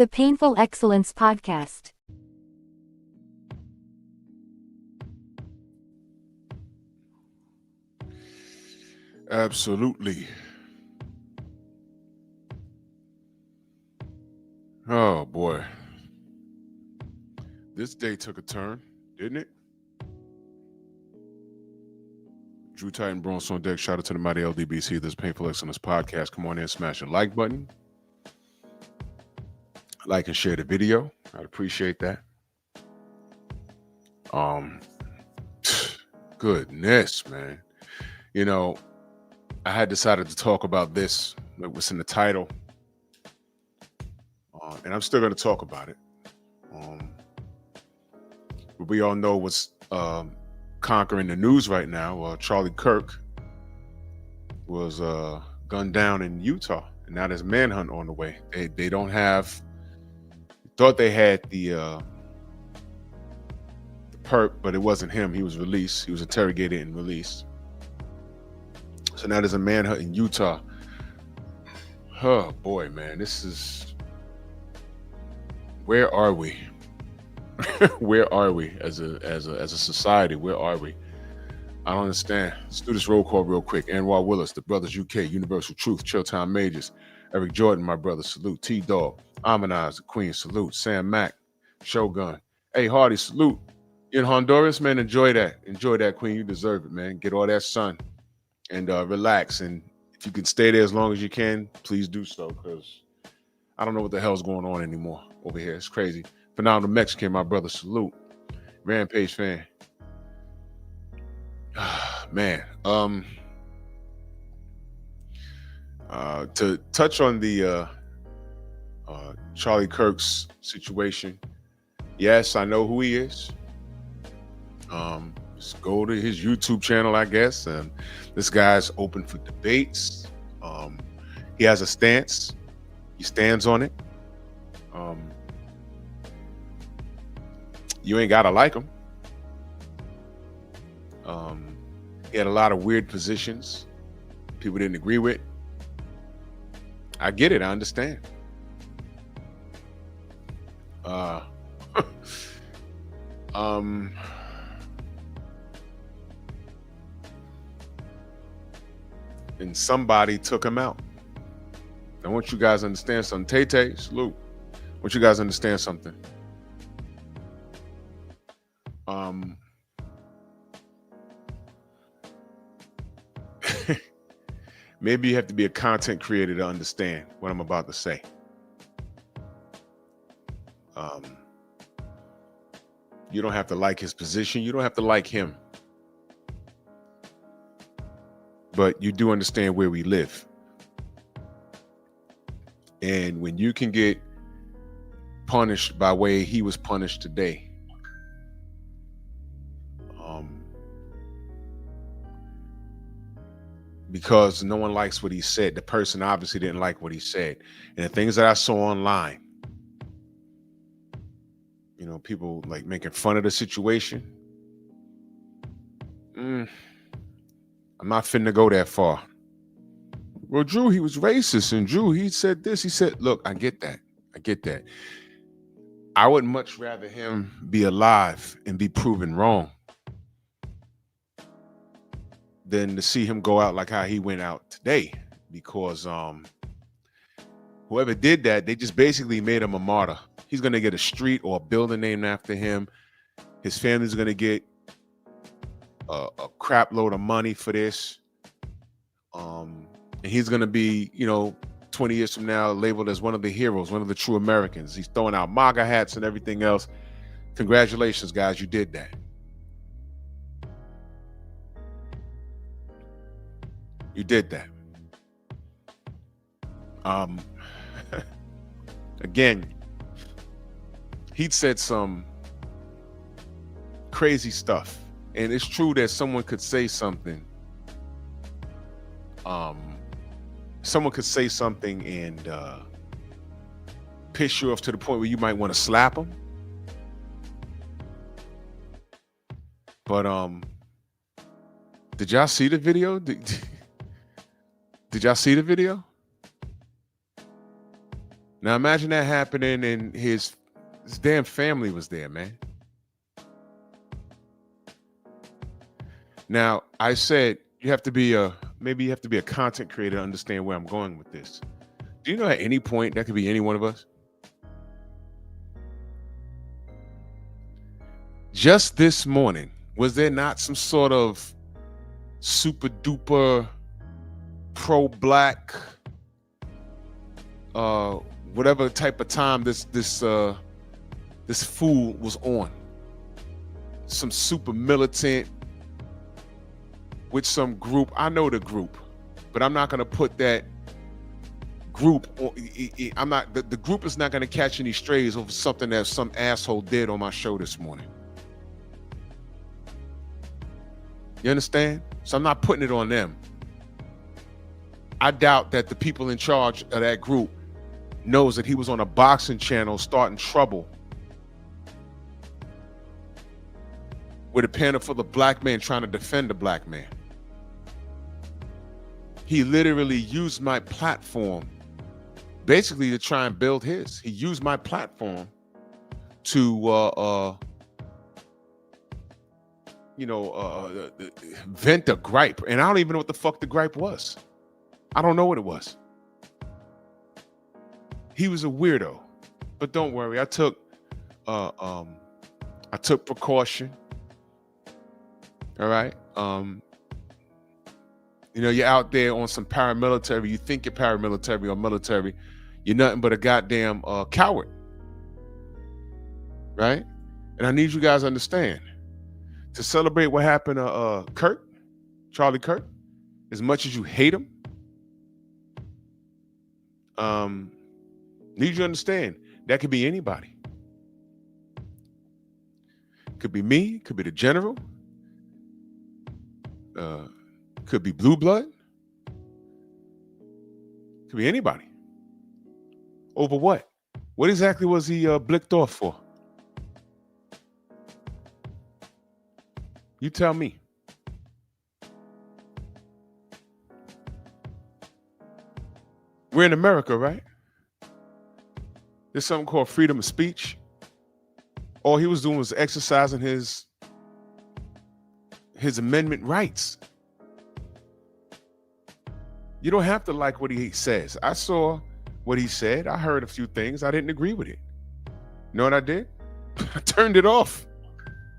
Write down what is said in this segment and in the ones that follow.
The Painful Excellence Podcast. Absolutely. Oh boy. This day took a turn, didn't it? Drew Titan Bronze on deck. Shout out to the mighty LDBC. This Painful Excellence Podcast. Come on in, smash the like button. Like and share the video. I'd appreciate that. Goodness, man. You know, I had decided to talk about this, like what's in the title. And I'm still going to talk about it. But we all know what's conquering the news right now. Charlie Kirk was gunned down in Utah, and now there's a manhunt on the way. They don't have. Thought they had the P.E.P, but it wasn't him. He was released. He was interrogated and released. So now there's a manhunt in Utah. Oh boy, man, this is. Where are we? Where are we as a society? Where are we? I don't understand. Let's do this roll call real quick. Anwar Willis, the Brothers UK, Universal Truth, Chilltown Majors, Eric Jordan, my brother, salute. T-Dog, Amanize, the Queen, salute. Sam Mack, Shogun. Hey, Hardy, salute. In Honduras, man, enjoy that. Enjoy that, Queen. You deserve it, man. Get all that sun and relax. And if you can stay there as long as you can, please do so, because I don't know what the hell's going on anymore over here. It's crazy. Phenomenal Mexican, my brother, salute. Rampage fan. Man, to touch on the Charlie Kirk's situation, yes, I know who he is. Just go to his YouTube channel, I guess. And this guy's open for debates. He has a stance. He stands on it. You ain't gotta like him. He had a lot of weird positions people didn't agree with. I get it. I understand. And somebody took him out. I want you guys to understand something. Tay-Tay, salute. I want you guys to understand something. Maybe you have to be a content creator to understand what I'm about to say. You don't have to like his position. You don't have to like him. But you do understand where we live. And when you can get punished by way he was punished today, because no one likes what he said. The person obviously didn't like what he said. And the things that I saw online, you know, people like making fun of the situation. I'm not finna go that far. Well, Drew, he was racist. And Drew, he said this. He said, look, I get that. I get that. I would much rather him be alive and be proven wrong than to see him go out like how he went out today, because whoever did that, they just basically made him a martyr. He's going to get a street or a building named after him. His family's going to get a crap load of money for this. And he's going to be, 20 years from now labeled as one of the heroes, one of the true Americans. He's throwing out MAGA hats and everything else. Congratulations, guys. You did that. You did that. Again, he'd said some crazy stuff. And it's true that someone could say something. Someone could say something and piss you off to the point where you might want to slap them. But did y'all see the video? Did y'all see the video? Now imagine that happening and his damn family was there, man. Now, I said you have to be a content creator to understand where I'm going with this. Do you know at any point that could be any one of us? Just this morning, was there not some sort of super duper pro-black whatever type of time this fool was on? Some super militant with some group. I know the group, but I'm not going to put that group on. I'm not, the group is not going to catch any strays over something that some asshole did on my show this morning. You understand? So I'm not putting it on them. I doubt that the people in charge of that group knows that he was on a boxing channel starting trouble with a panel full of black men trying to defend a black man. He literally used my platform basically to try and build his. He used my platform to vent a gripe. And I don't even know what the fuck the gripe was. I don't know what it was. He was a weirdo. But don't worry, I took precaution. All right. You're out there on some paramilitary. You think you're paramilitary or military. You're nothing but a goddamn coward. Right? And I need you guys to understand. To celebrate what happened to Charlie Kirk, as much as you hate him, need you to understand that could be anybody. Could be me, could be the general, could be blue blood, could be anybody. Over what? What exactly was he blicked off for? You tell me. We're in America, right? There's something called freedom of speech. All he was doing was exercising his amendment rights. You don't have to like what he says. I saw what he said. I heard a few things. I didn't agree with it. You know what I did? I turned it off.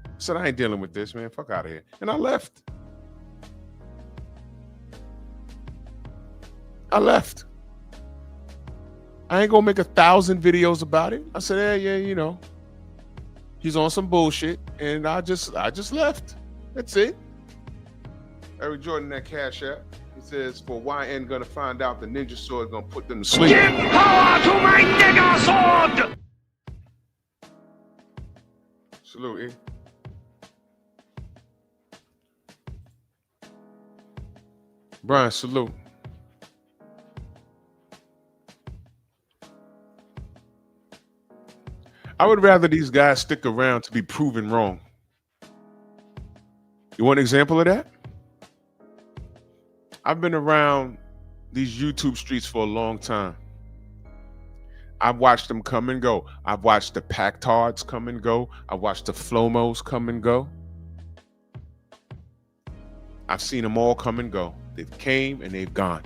I said, I ain't dealing with this, man. Fuck out of here. And I left. I ain't gonna make 1,000 videos about it. I said, yeah, he's on some bullshit, and I just left. That's it. Eric Jordan, that Cash App. He says, for YN gonna find out the ninja sword gonna put them to sleep. Give power to my nigga sword! Salute, E. Brian, salute. I would rather these guys stick around to be proven wrong. You want an example of that? I've been around these YouTube streets for a long time. I've watched them come and go. I've watched the Pactards come and go. I've watched the Flomos come and go. I've seen them all come and go. They've came and they've gone.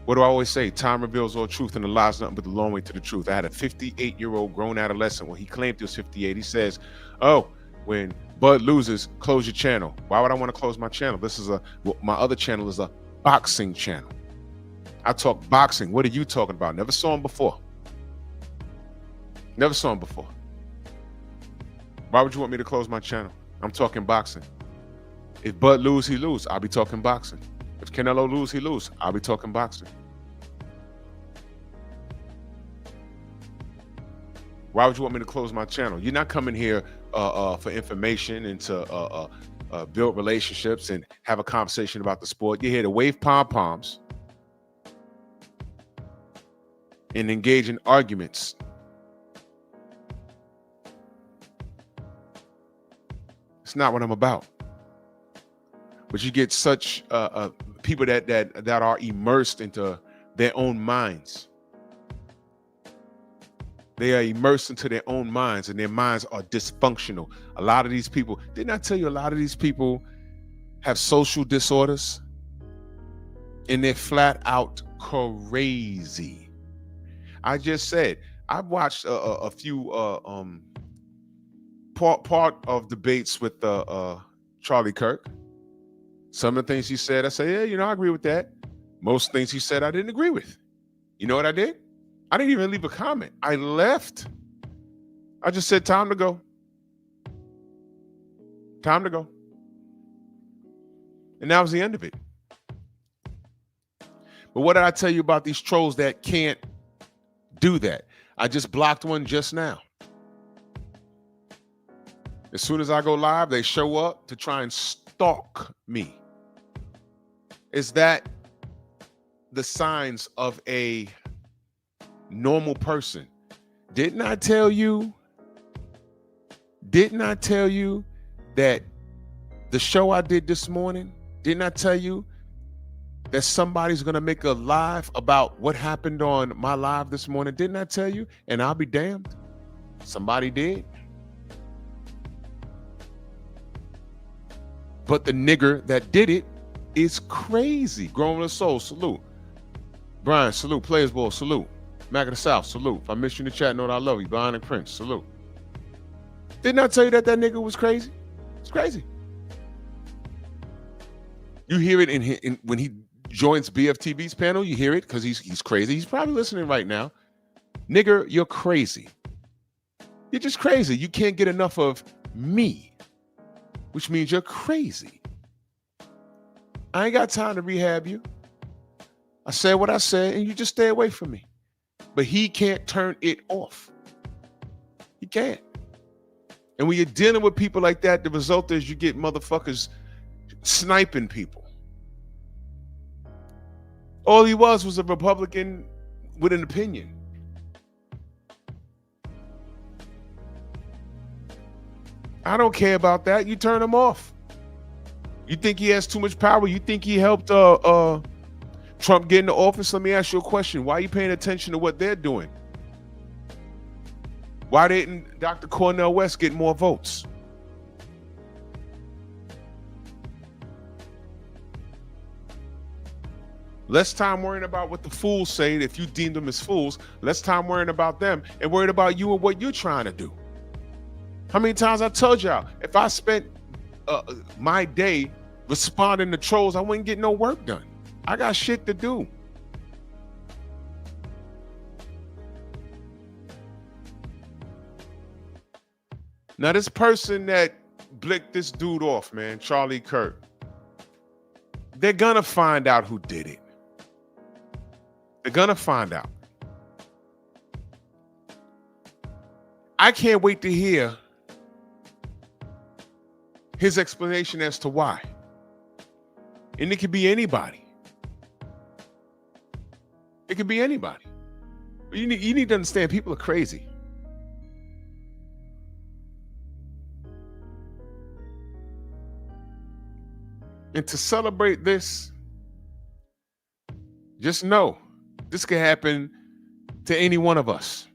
What do I always say? Time reveals all truth, and the lie's nothing but the long way to the truth. I had a 58-year-old grown adolescent. When he claimed he was 58, he says, oh, when Bud loses, close your channel. Why would I want to close my channel? My other channel is a boxing channel. I talk boxing. What are you talking about? Never saw him before. Never saw him before. Why would you want me to close my channel? I'm talking boxing. If Bud lose, he lose. I'll be talking boxing. If Canelo lose, he lose. I'll be talking boxing. Why would you want me to close my channel? You're not coming here for information and to build relationships and have a conversation about the sport. You're here to wave pom-poms and engage in arguments. It's not what I'm about. But you get such people that are immersed into their own minds. They are immersed into their own minds, and their minds are dysfunctional. A lot of these people, didn't I tell you a lot of these people have social disorders? And they're flat out crazy. I just said, I've watched a few part of debates with Charlie Kirk. Some of the things he said, I say, yeah, I agree with that. Most things he said, I didn't agree with. You know what I did? I didn't even leave a comment. I left. I just said, time to go. Time to go. And that was the end of it. But what did I tell you about these trolls that can't do that? I just blocked one just now. As soon as I go live, they show up to try and stalk me. Is that the signs of a normal person? Didn't I tell you that the show I did this morning, didn't I tell you that somebody's going to make a live about what happened on my live this morning? Didn't I tell you? And I'll be damned. Somebody did. But the nigger that did it is crazy. Growing with a soul, salute. Brian, salute. Players Ball, salute. Mac of the South, salute. If I miss you in the chat, know that I love you. Brian and Prince, salute. Didn't I tell you that nigga was crazy? It's crazy. You hear it in when he joins BFTV's panel. You hear it because he's crazy. He's probably listening right now. Nigger, you're crazy. You're just crazy. You can't get enough of me, which means you're crazy. I ain't got time to rehab you. I said what I said, and you just stay away from me. But he can't turn it off. He can't. And when you're dealing with people like that, the result is you get motherfuckers sniping people. All he was a Republican with an opinion. I don't care about that. You turn him off. You think he has too much power? You think he helped Trump get into office? Let me ask you a question. Why are you paying attention to what they're doing? Why didn't Dr. Cornel West get more votes? Less time worrying about what the fools say if you deem them as fools. Less time worrying about them and worried about you and what you're trying to do. How many times I told y'all, if I spent my day responding to trolls, I wouldn't get no work done. I got shit to do. Now, this person that blicked this dude off, man, Charlie Kirk, they're gonna find out who did it. They're gonna find out. I can't wait to hear his explanation as to why. And it could be anybody. It could be anybody. You need to understand, people are crazy. And to celebrate this, just know this could happen to any one of us.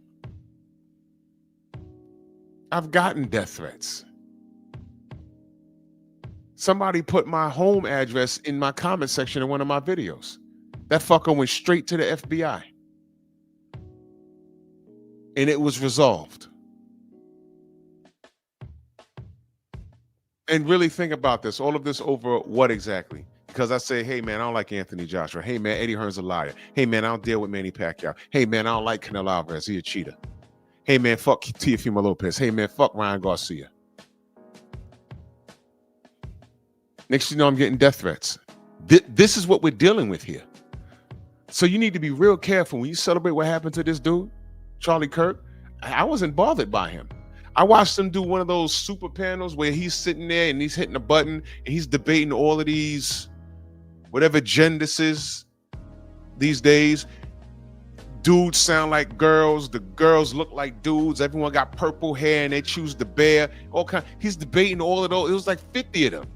I've gotten death threats. Somebody put my home address in my comment section in one of my videos. That fucker went straight to the FBI. And it was resolved. And really think about this. All of this over what exactly? Because I say, hey, man, I don't like Anthony Joshua. Hey, man, Eddie Hearn's a liar. Hey, man, I don't deal with Manny Pacquiao. Hey, man, I don't like Canelo Alvarez. He a cheater. Hey, man, fuck Teofimo Lopez. Hey, man, fuck Ryan Garcia. Next thing you know, I'm getting death threats. This is what we're dealing with here. So you need to be real careful when you celebrate what happened to this dude, Charlie Kirk. I wasn't bothered by him. I watched him do one of those super panels where he's sitting there and he's hitting a button and he's debating all of these, whatever gender this is these days. Dudes sound like girls. The girls look like dudes. Everyone got purple hair and they choose the bear. All kind. He's debating all of those. It was like 50 of them.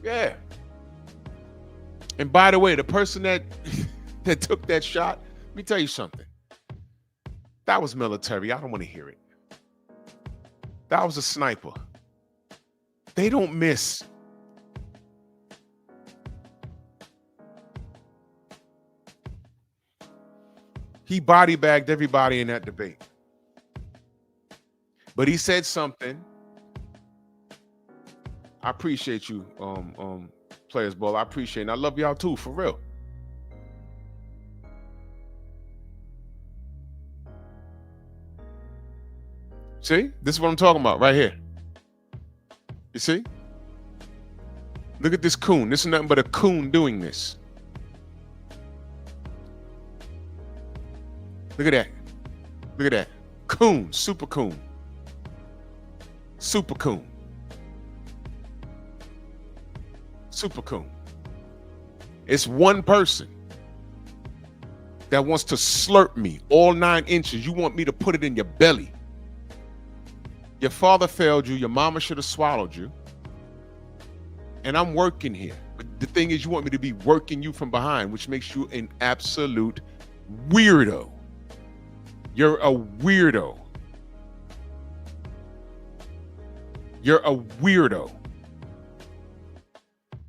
Yeah. And by the way, the person that took that shot, let me tell you something. That was military. I don't want to hear it. That was a sniper. They don't miss. He body bagged everybody in that debate. But he said something. I appreciate you, Players Ball. I appreciate it. And I love y'all too, for real. See? This is what I'm talking about right here. You see? Look at this coon. This is nothing but a coon doing this. Look at that. Look at that. Coon. Super coon. Super coon. Super coon. It's one person that wants to slurp me all 9 inches. You want me to put it in your belly. Your father failed you. Your mama should have swallowed you. And I'm working here. But the thing is, you want me to be working you from behind, which makes you an absolute weirdo. You're a weirdo. You're a weirdo.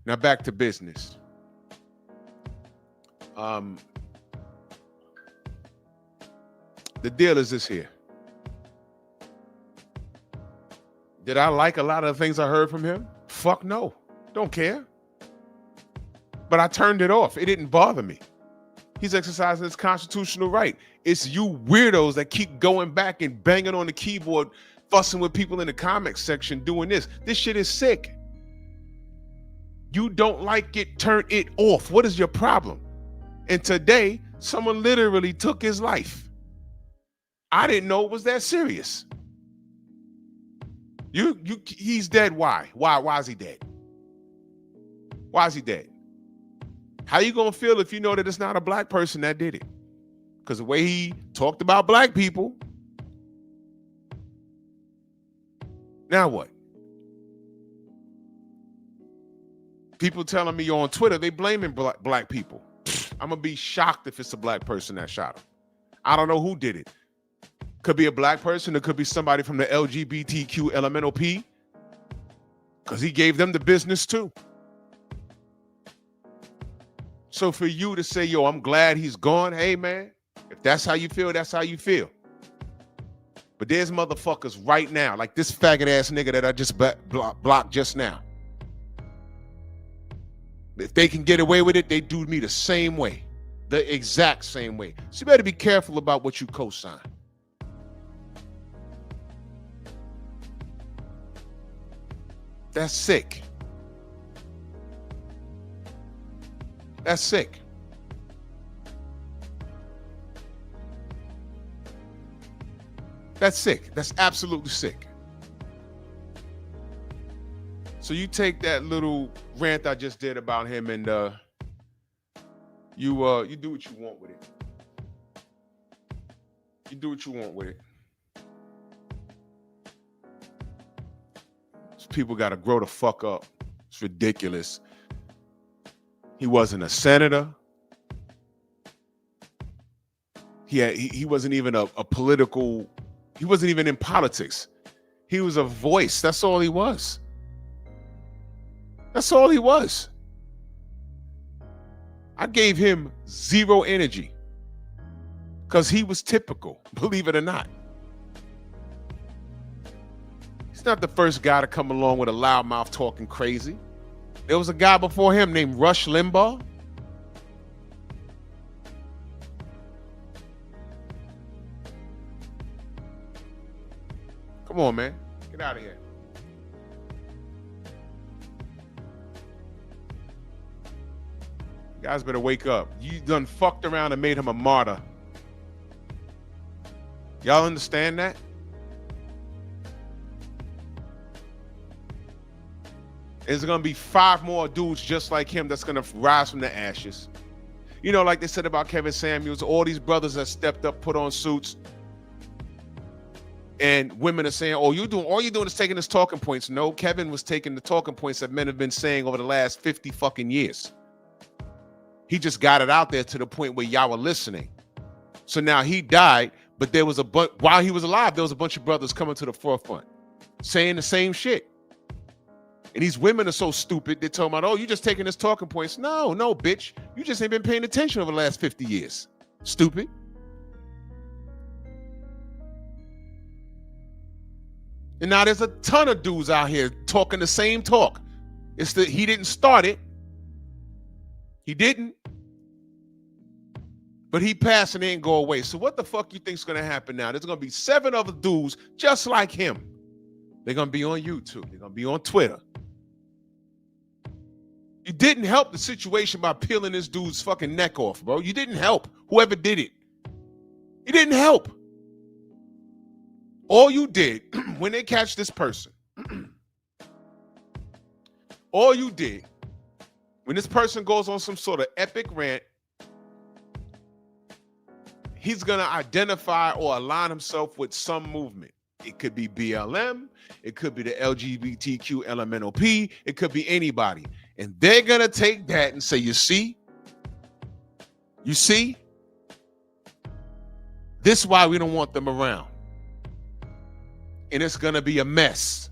Now back to business. The deal is this here. Did I like a lot of the things I heard from him? Fuck no. Don't care. But I turned it off. It didn't bother me. He's exercising his constitutional right. It's you weirdos that keep going back and banging on the keyboard, fussing with people in the comments section doing this. This shit is sick. You don't like it, turn it off. What is your problem? And today, someone literally took his life. I didn't know it was that serious. He's dead. Why? Why is he dead? Why is he dead? How you gonna feel if you know that it's not a black person that did it? Because the way he talked about black people. Now what? People telling me on Twitter, they blaming black people. I'm gonna be shocked if it's a black person that shot him. I don't know who did it. Could be a black person. It could be somebody from the LGBTQ elemental P. Because he gave them the business too. So for you to say, yo, I'm glad he's gone. Hey, man, if that's how you feel, that's how you feel. But there's motherfuckers right now, like this faggot ass nigga that I just blocked just now. If they can get away with it, they do me the same way. The exact same way. So you better be careful about what you co-sign. That's sick. That's sick. That's sick. That's absolutely sick. So you take that little rant I just did about him and you do what you want with it. You do what you want with it. People got to grow the fuck up. It's ridiculous. He wasn't a senator. He wasn't even a political. He wasn't even in politics. He was a voice. That's all he was. That's all he was. I gave him zero energy because he was typical, believe it or not. He's not the first guy to come along with a loudmouth talking crazy. There was a guy before him named Rush Limbaugh. Come on, man. Get out of here. You guys better wake up. You done fucked around and made him a martyr. Y'all understand that? There's going to be 5 more dudes just like him that's going to rise from the ashes. You know, like they said about Kevin Samuels, all these brothers that stepped up, put on suits, and women are saying, oh, all you're doing is taking his talking points. No, Kevin was taking the talking points that men have been saying over the last 50 fucking years. He just got it out there to the point where y'all were listening. So now he died, but there was while he was alive, there was a bunch of brothers coming to the forefront saying the same shit. And these women are so stupid, they're talking about, oh, you just taking his talking points. No, bitch. You just ain't been paying attention over the last 50 years. Stupid. And now there's a ton of dudes out here talking the same talk. He didn't start it. He didn't. But he passed and it ain't go away. So what the fuck you think's gonna happen now? There's gonna be 7 other dudes just like him. They're gonna be on YouTube. They're gonna be on Twitter. You didn't help the situation by peeling this dude's fucking neck off, bro. You didn't help whoever did it. You didn't help. All you did when they catch this person, all you did when this person goes on some sort of epic rant, he's going to identify or align himself with some movement. It could be BLM. It could be the LGBTQ LMNOP. It could be anybody. And they're going to take that and say, you see, this is why we don't want them around. And it's going to be a mess.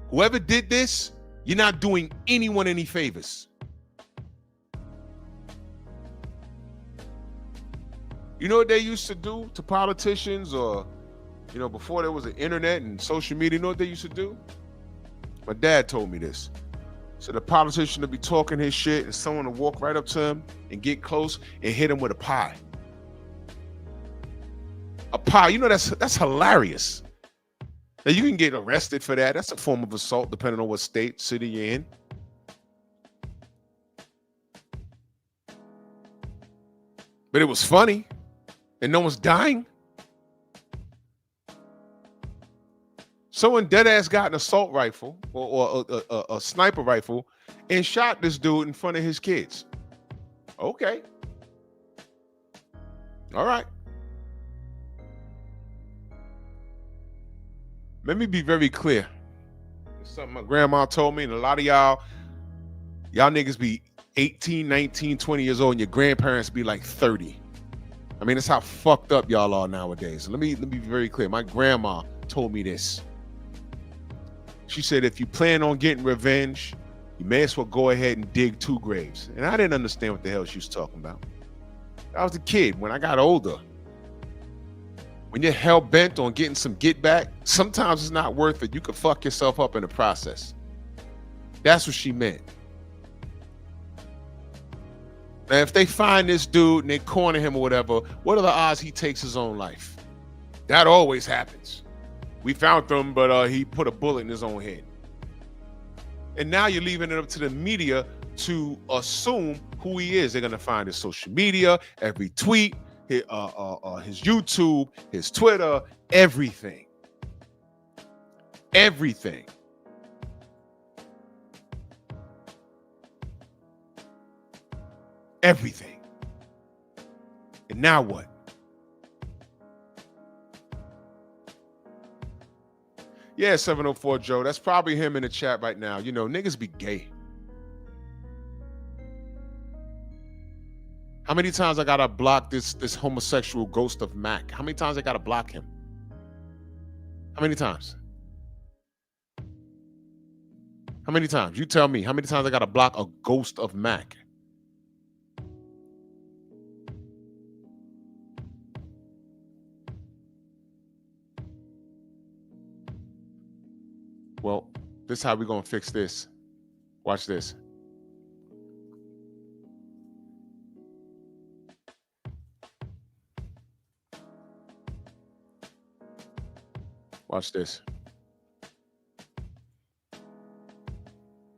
Whoever did this, you're not doing anyone any favors. You know what they used to do to politicians, or, before there was the internet and social media, you know what they used to do? My dad told me this. So the politician would be talking his shit and someone would walk right up to him and get close and hit him with a pie. A pie, that's hilarious. Now you can get arrested for that. That's a form of assault depending on what state, city you're in. But it was funny. And no one's dying. Someone dead ass got an assault rifle or a sniper rifle and shot this dude in front of his kids. Okay. All right. Let me be very clear. It's something my grandma told me, and a lot of y'all niggas be 18, 19, 20 years old, and your grandparents be like 30. I mean, that's how fucked up y'all are nowadays. Let me be very clear. My grandma told me this. She said, if you plan on getting revenge, you may as well go ahead and dig 2 graves. And I didn't understand what the hell she was talking about. I was a kid. When I got older, when you're hell-bent on getting some get back, sometimes it's not worth it. You could fuck yourself up in the process. That's what she meant. Now, if they find this dude and they corner him or whatever, what are the odds he takes his own life? That always happens. We found him, but he put a bullet in his own head. And now you're leaving it up to the media to assume who he is. They're going to find his social media, every tweet, his YouTube, his Twitter, everything. Everything. Everything. And now what? Yeah, 704 Joe. That's probably him in the chat right now. Niggas be gay. How many times I gotta block this homosexual ghost of Mac? How many times I gotta block him? How many times? How many times? You tell me. How many times I gotta block a ghost of Mac? Well, this is how we're going to fix this. Watch this. Watch this.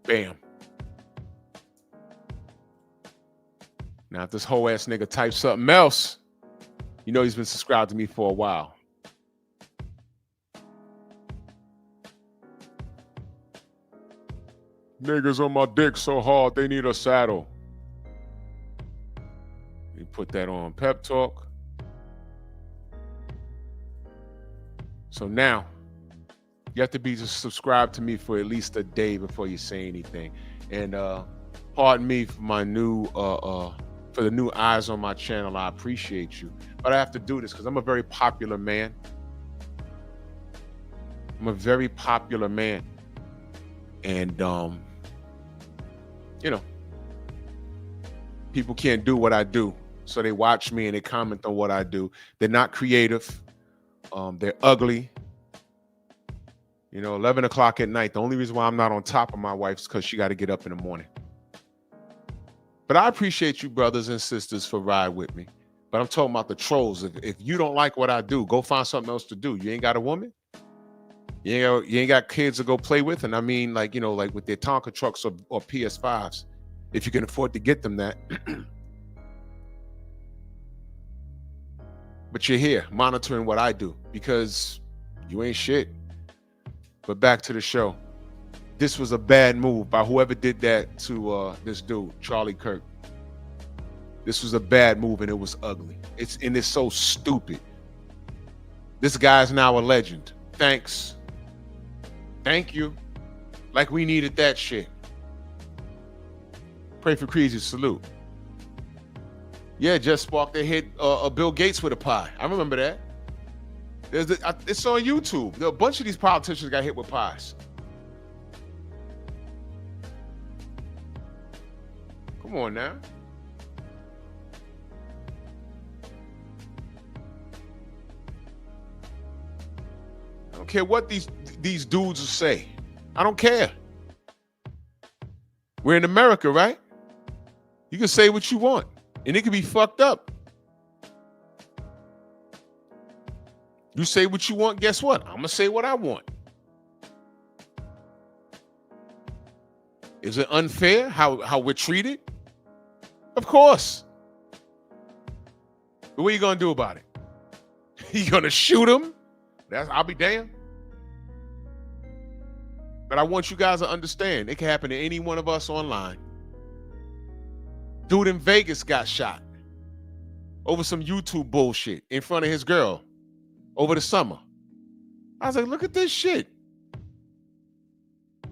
Bam. Now, if this whole ass nigga types something else, he's been subscribed to me for a while. Niggas on my dick so hard they need a saddle. You put that on Pep Talk. So now, you have to be subscribed to me for at least a day before you say anything. And Pardon me for my new for the new eyes on my channel. I appreciate you, but I have to do this because I'm a very popular man. I'm a very popular man, and you know, people can't do what I do, so they watch me and they comment on what I do. They're not creative. They're ugly. 11 o'clock at night. The only reason why I'm not on top of my wife is because she got to get up in the morning. But I appreciate you, brothers and sisters, for ride with me. But I'm talking about the trolls. If you don't like what I do, go find something else to do. You ain't got a woman? You ain't got kids to go play with? And I mean, like with their Tonka trucks or PS5s, if you can afford to get them that. But you're here monitoring what I do because you ain't shit. But back to the show. This was a bad move by whoever did that to this dude, Charlie Kirk. This was a bad move and it was ugly. It's so stupid. This guy's now a legend. Thanks. Thank you. Like we needed that shit. Pray for Creasy. Salute. Yeah, just sparked. They hit Bill Gates with a pie. I remember that. It's on YouTube. A bunch of these politicians got hit with pies. Come on now. I don't care what these dudes will say. I don't care. We're in America, right? You can say what you want, and it can be fucked up. You say what you want, guess what? I'm gonna say what I want. Is it unfair how we're treated? Of course. But what are you gonna do about it? You gonna shoot him? I'll be damned. But I want you guys to understand, it can happen to any one of us online. Dude in Vegas got shot over some YouTube bullshit in front of his girl over the summer. I was like, look at this shit.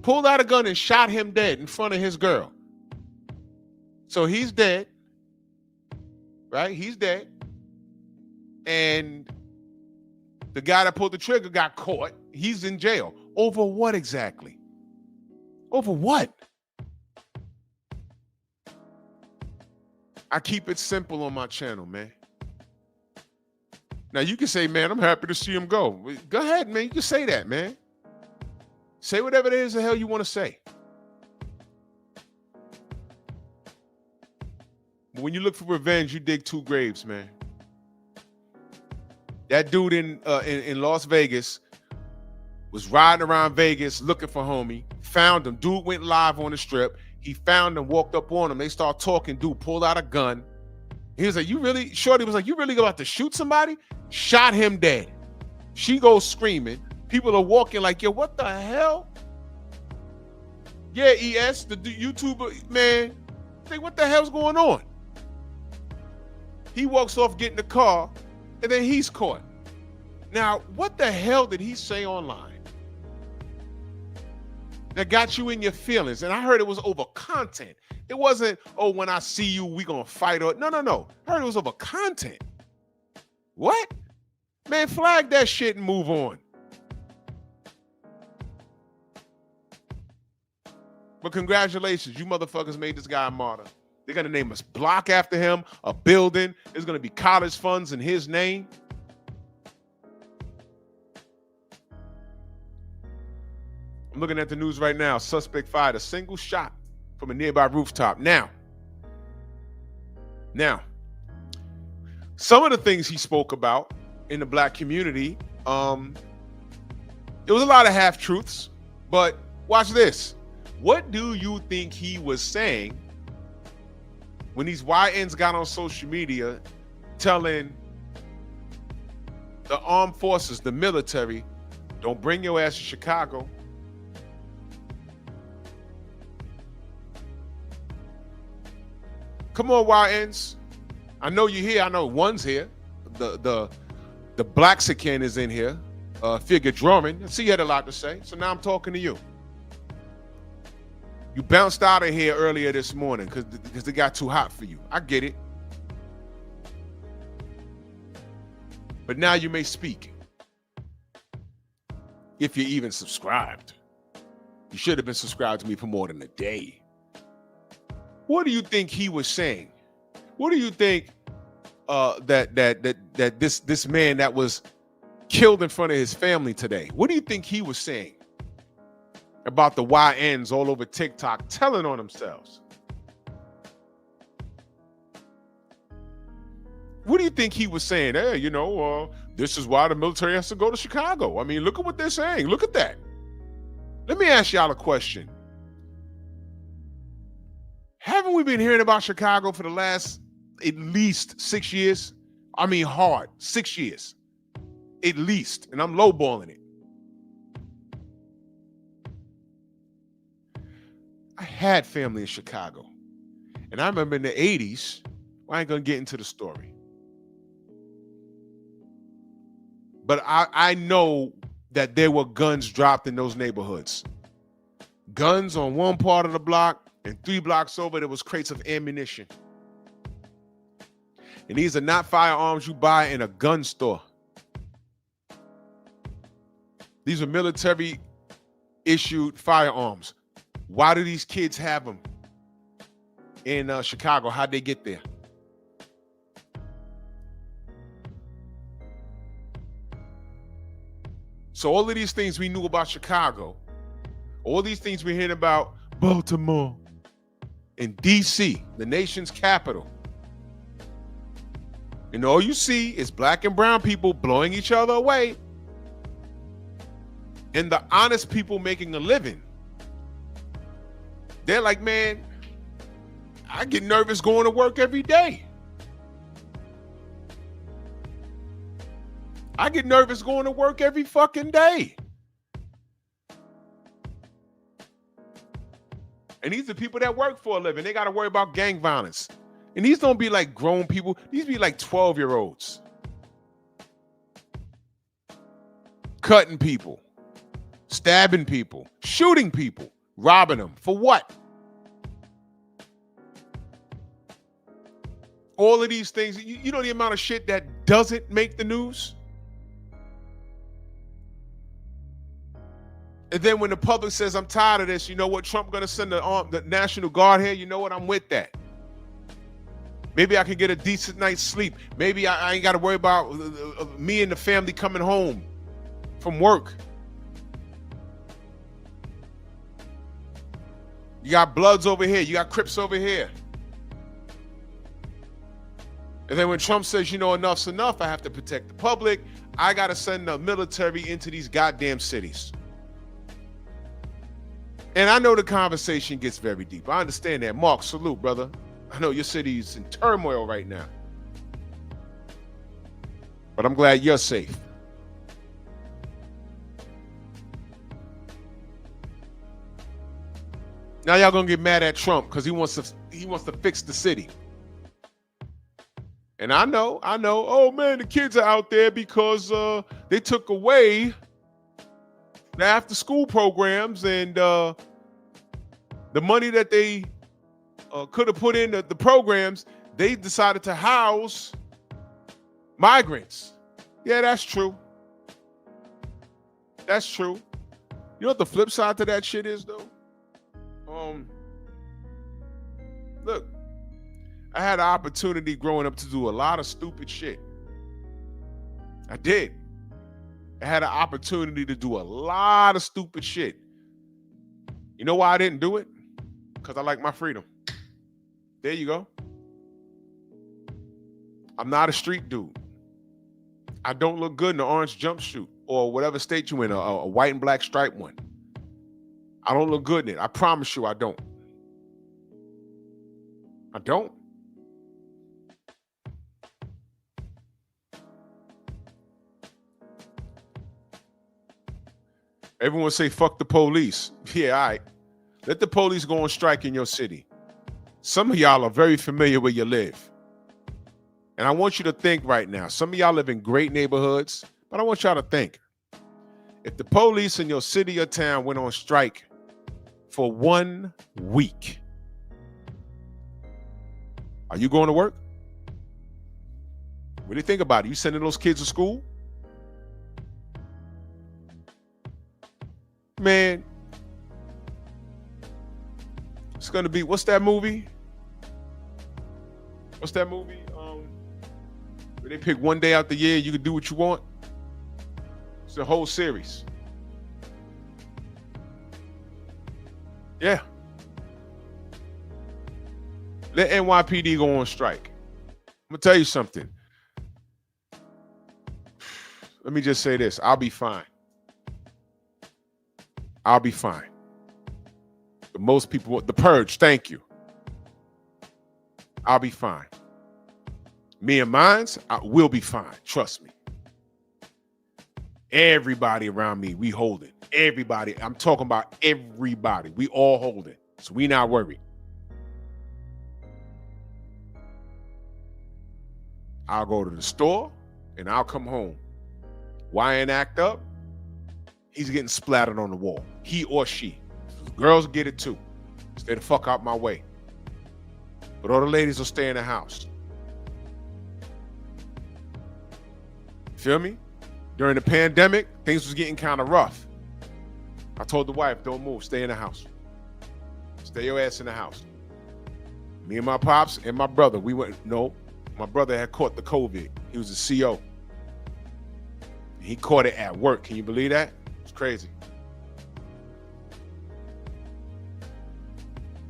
Pulled out a gun and shot him dead in front of his girl. So he's dead, right? He's dead. And the guy that pulled the trigger got caught. He's in jail. Over what exactly? Over what? I keep it simple on my channel, man. Now you can say, man, I'm happy to see him go. Go ahead, man. You can say that, man. Say whatever it is the hell you want to say. But when you look for revenge, you dig two graves, man. That dude in Las Vegas was riding around Vegas looking for homie. Found him. Dude went live on the strip. He found him, walked up on him. They start talking. Dude pulled out a gun. He was like, you really? Shorty was like, you really about to shoot somebody? Shot him dead. She goes screaming. People are walking like, yo, what the hell? Yeah, ES, the YouTuber, man. Say, what the hell's going on? He walks off, get in the car, and then he's caught. Now, what the hell did he say online that got you in your feelings? And I heard it was over content. It wasn't, oh, when I see you, we gonna fight. Or no. I heard it was over content. What? Man, flag that shit and move on. But congratulations, you motherfuckers made this guy a martyr. They're gonna name a block after him, a building. There's gonna be college funds in his name. I'm looking at the news right now. Suspect fired a single shot from a nearby rooftop. Now, some of the things he spoke about in the black community, it was a lot of half-truths, but watch this. What do you think he was saying when these YNs got on social media telling the armed forces, the military, don't bring your ass to Chicago? Come on, YNs. I know you're here. I know one's here. The Blaxican is in here. Figure Drummond. I see you had a lot to say. So now I'm talking to you. You bounced out of here earlier this morning because it got too hot for you. I get it. But now you may speak. If you're even subscribed. You should have been subscribed to me for more than a day. What do you think he was saying? What do you think that this man that was killed in front of his family today, what do you think he was saying about the YNs all over TikTok telling on themselves? What do you think he was saying? Hey, this is why the military has to go to Chicago. I mean, look at what they're saying. Look at that. Let me ask y'all a question. Haven't we been hearing about Chicago for the last at least 6 years? I mean, hard, 6 years. At least. And I'm lowballing it. I had family in Chicago. And I remember in the 80s, I ain't going to get into the story. But I know that there were guns dropped in those neighborhoods. Guns on one part of the block, and 3 blocks over, there was crates of ammunition. And these are not firearms you buy in a gun store. These are military-issued firearms. Why do these kids have them in Chicago? How'd they get there? So all of these things we knew about Chicago, all these things we're hearing about Baltimore and D.C., the nation's capital. And all you see is black and brown people blowing each other away and the honest people making a living. They're like, man, I get nervous going to work every day. I get nervous going to work every fucking day. And these are people that work for a living. They got to worry about gang violence. And these don't be like grown people. These be like 12-year-olds. Cutting people. Stabbing people. Shooting people. Robbing them. For what? All of these things. You know the amount of shit that doesn't make the news? And then when the public says, I'm tired of this, you know what? Trump going to send the National Guard here. You know what? I'm with that. Maybe I can get a decent night's sleep. Maybe I ain't got to worry about me and the family coming home from work. You got Bloods over here. You got Crips over here. And then when Trump says, enough's enough, I have to protect the public. I got to send the military into these goddamn cities. And I know the conversation gets very deep. I understand that. Mark, salute, brother. I know your city's in turmoil right now. But I'm glad you're safe. Now y'all gonna get mad at Trump because he wants to fix the city. And I know, oh man, the kids are out there because they took away the after school programs and the money that they could have put in the programs, they decided to house migrants. Yeah, that's true. That's true. You know what the flip side to that shit is, though? Look, I had an opportunity growing up to do a lot of stupid shit. I did. I had an opportunity to do a lot of stupid shit. You know why I didn't do it? Because I like my freedom. There you go. I'm not a street dude. I don't look good in an orange jumpsuit or whatever state you in, a white and black striped one. I don't look good in it. I promise you I don't. I don't. Everyone say, fuck the police. Yeah, all right. Let the police go on strike in your city. Some of y'all are very familiar where you live. And I want you to think right now. Some of y'all live in great neighborhoods, but I want y'all to think. If the police in your city or town went on strike for 1 week. Are you going to work? What do you think about it? You sending those kids to school? Man, it's going to be, what's that movie? Where they pick one day out the year, you can do what you want. It's a whole series. Yeah. Let NYPD go on strike. I'm going to tell you something. Let me just say this. I'll be fine. I'll be fine. But most people, the purge, thank you. I'll be fine. Me and mines, I will be fine. Trust me. Everybody around me, we holding. Everybody, I'm talking about everybody. We all holding. So we not worried. I'll go to the store and I'll come home. YN act up, he's getting splattered on the wall. He or she. Girls get it too. Stay the fuck out my way. But all the ladies will stay in the house. Feel me? During the pandemic, things was getting kind of rough. I told the wife, don't move, stay in the house. Stay your ass in the house. Me and my pops and my brother, my brother had caught the COVID. He was a CO. He caught it at work. Can you believe that? It's crazy.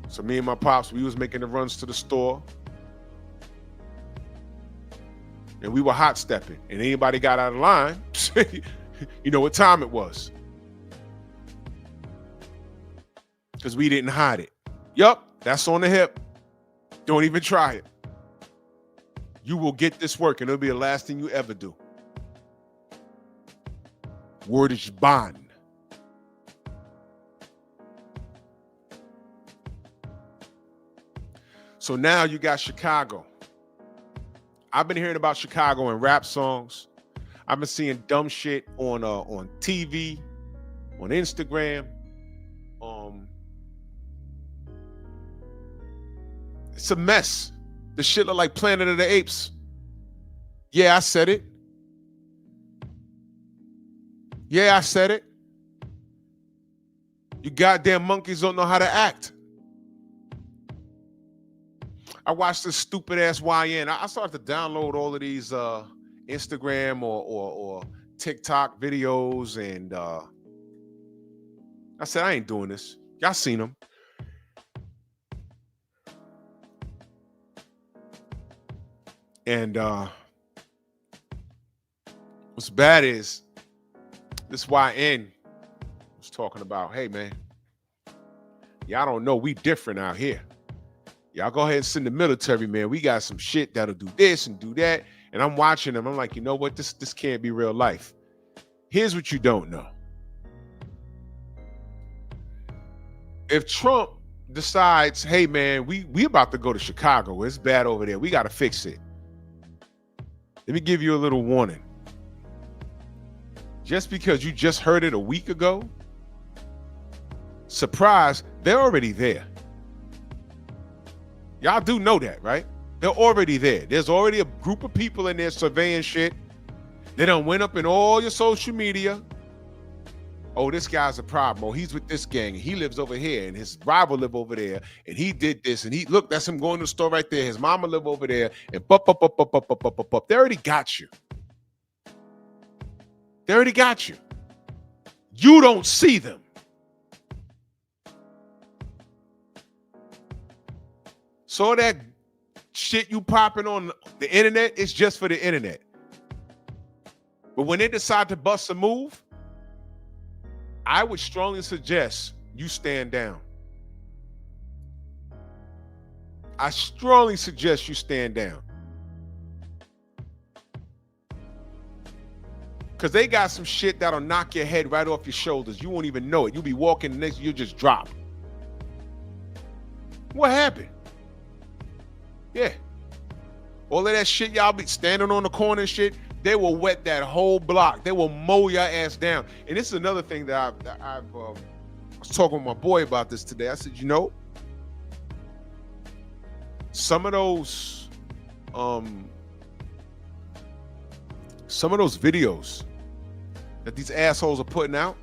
So me and my pops, we was making the runs to the store. And we were hot stepping. And anybody got out of line, you know what time it was. Because we didn't hide it. Yup, that's on the hip. Don't even try it. You will get this work and it'll be the last thing you ever do. Word is bond. So now you got Chicago. I've been hearing about Chicago in rap songs. I've been seeing dumb shit on TV, on Instagram. It's a mess. The shit look like Planet of the Apes. Yeah, I said it. Yeah, I said it. You goddamn monkeys don't know how to act. I watched this stupid ass YN. I started to download all of these Instagram or TikTok videos, and I said, I ain't doing this. Y'all seen them. And what's bad is this YN was talking about, hey man, y'all don't know we different out here. Y'all go ahead and send the military, man. We got some shit that'll do this and do that. And I'm watching them. I'm like, you know what? This can't be real life. Here's what you don't know. If Trump decides, hey man, we about to go to Chicago. It's bad over there. We got to fix it. Let me give you a little warning. Just because you just heard it a week ago, surprise, they're already there. Y'all do know that, right? They're already there. There's already a group of people in there surveying shit. They done went up in all your social media. Oh, this guy's a problem. Oh, he's with this gang. And he lives over here. And his rival live over there. And he did this. And look, that's him going to the store right there. His mama live over there. And They already got you. They already got you. You don't see them. So that shit you popping on the internet is just for the internet. But when they decide to bust a move, I would strongly suggest you stand down. I strongly suggest you stand down. Because they got some shit that'll knock your head right off your shoulders. You won't even know it. You'll be walking the next, you'll just drop. What happened? Yeah. All of that shit y'all be standing on the corner and shit, they will wet that whole block. They will mow your ass down. And this is another thing that I've was talking with my boy about this today. I said, some of those videos that these assholes are putting out,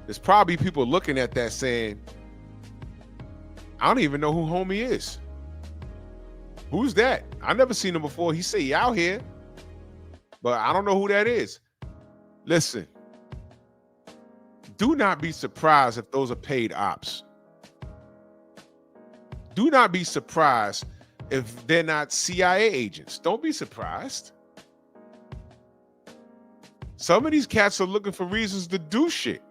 there's probably people looking at that saying, I don't even know who homie is. Who's that? I never seen him before. He say he out here, but I don't know who that is. Listen, do not be surprised if those are paid ops. Do not be surprised if they're not CIA agents. Don't be surprised. Some of these cats are looking for reasons to do shit.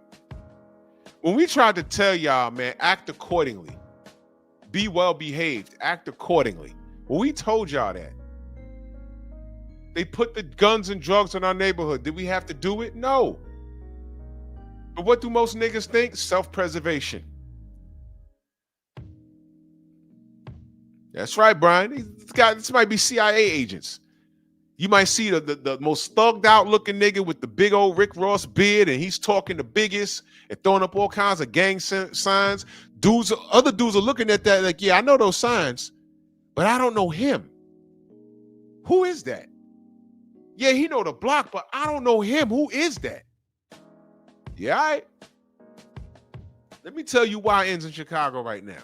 When we tried to tell y'all, man, act accordingly, be well behaved, act accordingly. Well, we told y'all that. They put the guns and drugs in our neighborhood. Did we have to do it? No. But what do most niggas think? Self-preservation. That's right, Brian. This might be CIA agents. You might see the most thugged out looking nigga with the big old Rick Ross beard, and he's talking the biggest and throwing up all kinds of gang signs. Other dudes are looking at that like, yeah, I know those signs, but I don't know him. Who is that? Yeah, he know the block, but I don't know him. Who is that? Yeah, all right. Let me tell you why it ends in Chicago right now.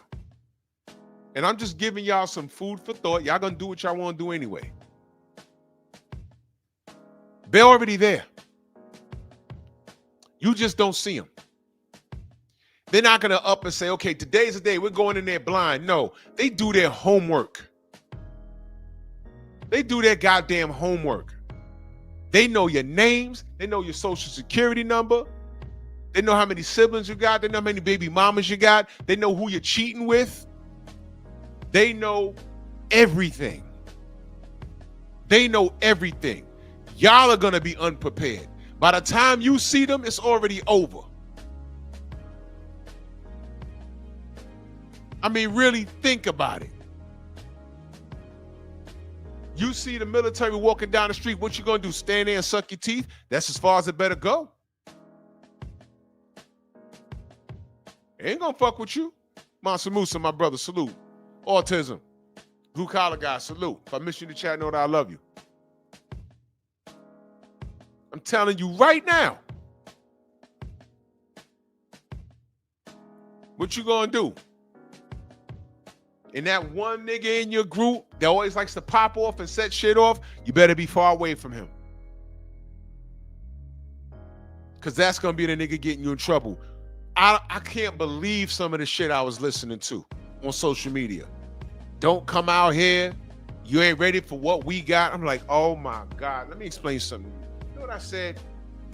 And I'm just giving y'all some food for thought. Y'all gonna do what y'all want to do anyway. They're already there. You just don't see them. They're not gonna up and say, okay, today's the day, we're going in there blind. No, they do their homework. They do their goddamn homework. They know your names. They know your social security number. They know how many siblings you got. They know how many baby mamas you got. They know who you're cheating with. They know everything. They know everything. Y'all are going to be unprepared. By the time you see them, it's already over. I mean, really think about it. You see the military walking down the street, what you going to do? Stand there and suck your teeth? That's as far as it better go. They ain't going to fuck with you. Mansa Musa, my brother, salute. Autism. Blue collar guy, salute. If I miss you in the chat, know that I love you. I'm telling you right now. What you gonna do? And that one nigga in your group that always likes to pop off and set shit off, you better be far away from him. Because that's gonna be the nigga getting you in trouble. I can't believe some of the shit I was listening to on social media. Don't come out here. You ain't ready for what we got. I'm like, oh my God. Let me explain something. You know what I said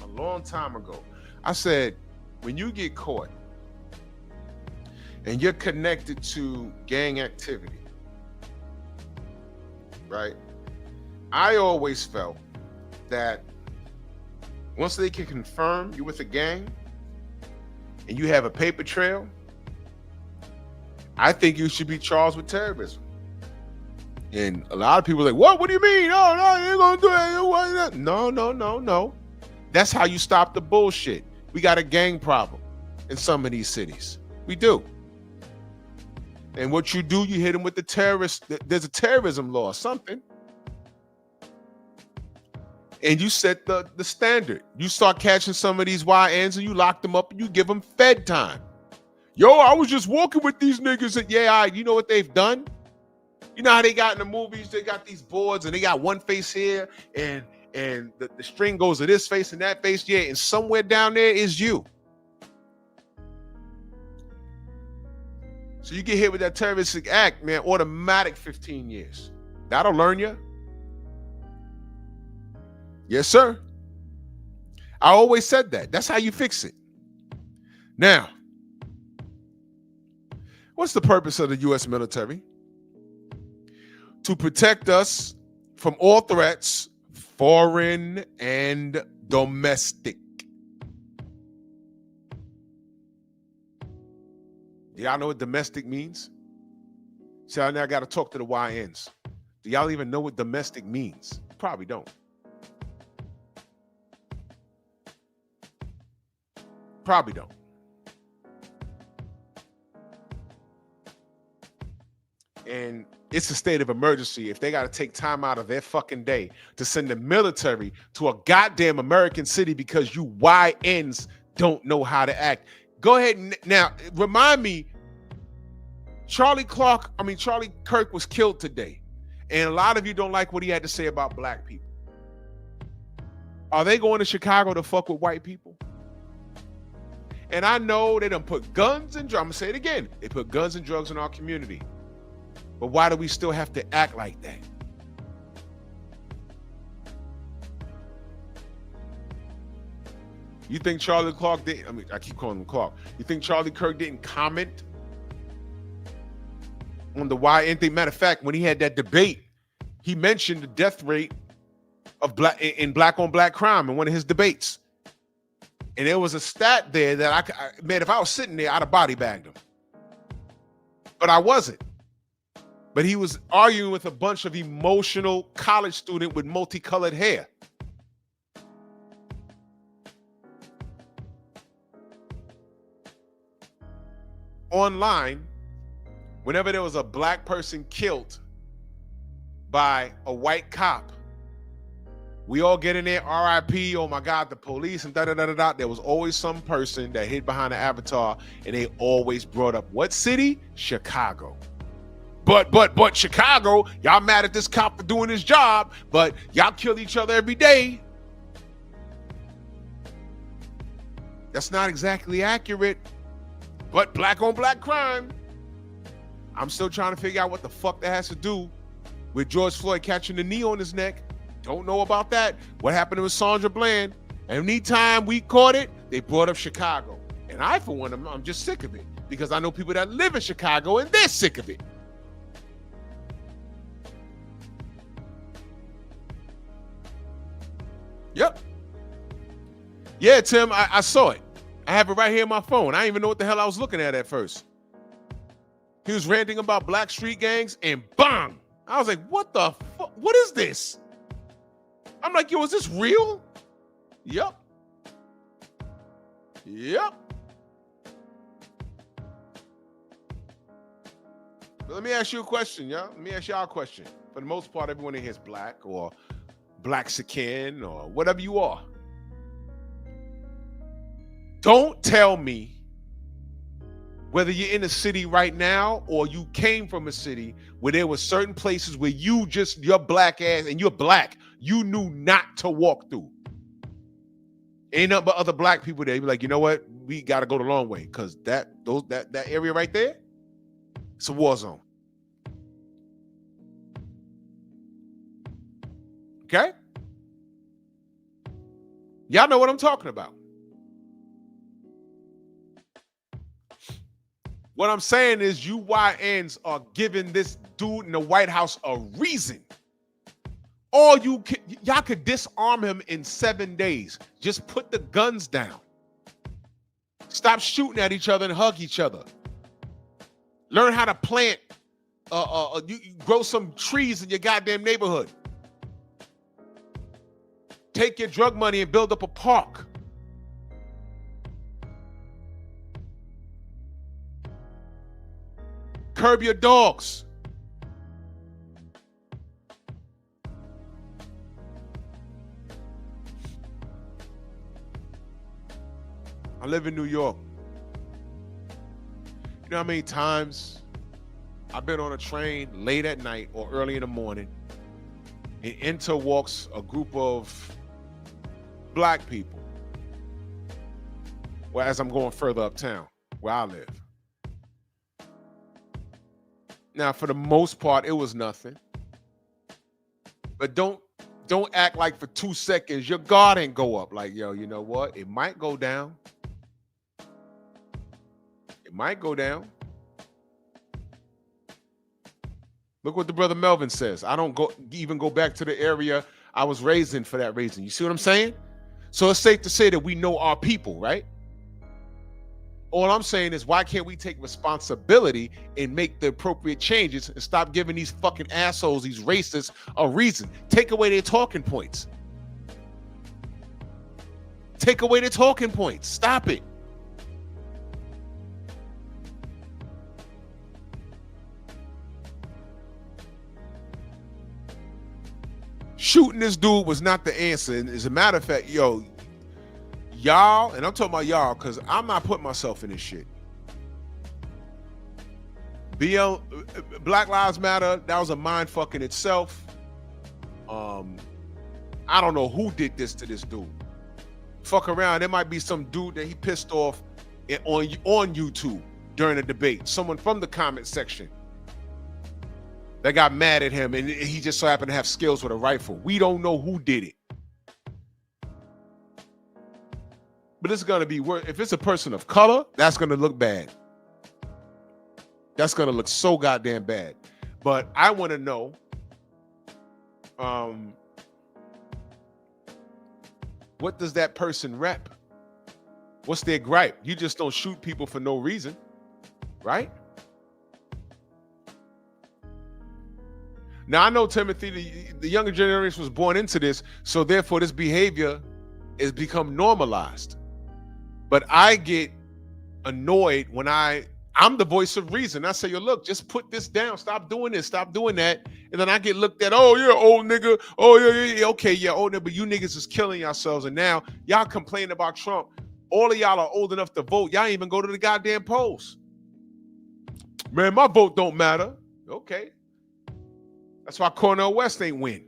a long time ago? I said, when you get caught and you're connected to gang activity, right? I always felt that once they can confirm you're with a gang and you have a paper trail, I think you should be charged with terrorism. And a lot of people are like, what? What do you mean? Oh, no, you ain't gonna do it. No. That's how you stop the bullshit. We got a gang problem in some of these cities. We do. And what you do, you hit them with the terrorist. There's a terrorism law or something. And you set the standard. You start catching some of these YNs and you lock them up and you give them fed time. Yo, I was just walking with these niggas and yeah, you know what they've done? You know how they got in the movies? They got these boards and they got one face here and the string goes to this face and that face. Yeah, and somewhere down there is you. So you get hit with that terroristic act, man, automatic 15 years. That'll learn you. Yes, sir. I always said that. That's how you fix it. Now, what's the purpose of the U.S. military? To protect us from all threats, foreign and domestic. Do y'all know what domestic means? See, now I got to talk to the YNs. Do y'all even know what domestic means? Probably don't. Probably don't. And it's a state of emergency if they got to take time out of their fucking day to send the military to a goddamn American city because you YNs don't know how to act. Go ahead now, remind me, Charlie Kirk was killed today. And a lot of you don't like what he had to say about black people. Are they going to Chicago to fuck with white people? And I know they done put guns and drugs. I'm gonna say it again. They put guns and drugs in our community. But why do we still have to act like that? You think Charlie Clark didn't, I keep calling him Clark. You think Charlie Kirk didn't comment on the YN thing? Matter of fact, when he had that debate, he mentioned the death rate of black on black crime in one of his debates. And there was a stat there that man, if I was sitting there, I'd have body bagged him. But I wasn't. But he was arguing with a bunch of emotional college students with multicolored hair. Online, whenever there was a black person killed by a white cop, we all get in there, RIP, oh my God, the police, and da-da-da-da-da. There was always some person that hid behind the avatar, and they always brought up what city? Chicago. But Chicago, y'all mad at this cop for doing his job, but y'all kill each other every day. That's not exactly accurate, but black on black crime. I'm still trying to figure out what the fuck that has to do with George Floyd catching the knee on his neck. Don't know about that. What happened with Sandra Bland? Anytime we caught it, they brought up Chicago. And I, for one, I'm just sick of it because I know people that live in Chicago and they're sick of it. Yep. Yeah, Tim, I saw it. I have it right here on my phone. I didn't even know what the hell I was looking at first. He was ranting about black street gangs and bang! I was like, what the fuck? What is this? I'm like, yo, is this real? Yep. But let me ask you a question, y'all. Let me ask y'all a question. For the most part, everyone in here is black or Blaxican or whatever you are. Don't tell me whether you're in a city right now or you came from a city where there were certain places where your black ass, and you're black, you knew not to walk through. Ain't nothing but other black people there. You be like, you know what? We got to go the long way because that area right there, it's a war zone. Okay? Y'all know what I'm talking about. What I'm saying is you YNs are giving this dude in the White House a reason. Y'all could disarm him in 7 days. Just put the guns down. Stop shooting at each other and hug each other. Learn how to plant, you grow some trees in your goddamn neighborhood. Take your drug money and build up a park. Curb your dogs. I live in New York. You know how many times I've been on a train late at night or early in the morning and enter walks a group of black people, well, as I'm going further uptown where I live. Now, for the most part, it was nothing. But don't act like for 2 seconds your guard ain't go up. Like, yo, you know what? It might go down. It might go down. Look what the brother Melvin says. I don't even go back to the area I was raised in for that reason. You see what I'm saying? So it's safe to say that we know our people, right? All I'm saying is, why can't we take responsibility and make the appropriate changes and stop giving these fucking assholes, these racists, a reason? Take away their talking points. Take away their talking points. Stop it. shooting this dude was not the answer. And as a matter of fact, yo, y'all, and I'm talking about y'all because I'm not putting myself in this shit. Black Lives Matter, that was a mind fuck in itself. I don't know who did this to this dude. Fuck around, there might be some dude that he pissed off on YouTube during a debate. Someone from the comment section that got mad at him, and he just so happened to have skills with a rifle. We don't know who did it. But it's gonna be worse. If it's a person of color, that's gonna look bad. That's gonna look so goddamn bad. But I want to know, what does that person rep? What's their gripe? You just don't shoot people for no reason, right? Now I know, Timothy, the younger generation was born into this, so therefore this behavior has become normalized. But I get annoyed when I'm the voice of reason. I say, yo, look, just put this down. Stop doing this. Stop doing that. And then I get looked at, oh, you're an old nigga. Oh, yeah, okay, yeah, old nigga. But you niggas is killing yourselves. And now y'all complaining about Trump. All of y'all are old enough to vote. Y'all ain't even go to the goddamn polls. Man, my vote don't matter. Okay. That's why Cornel West ain't win.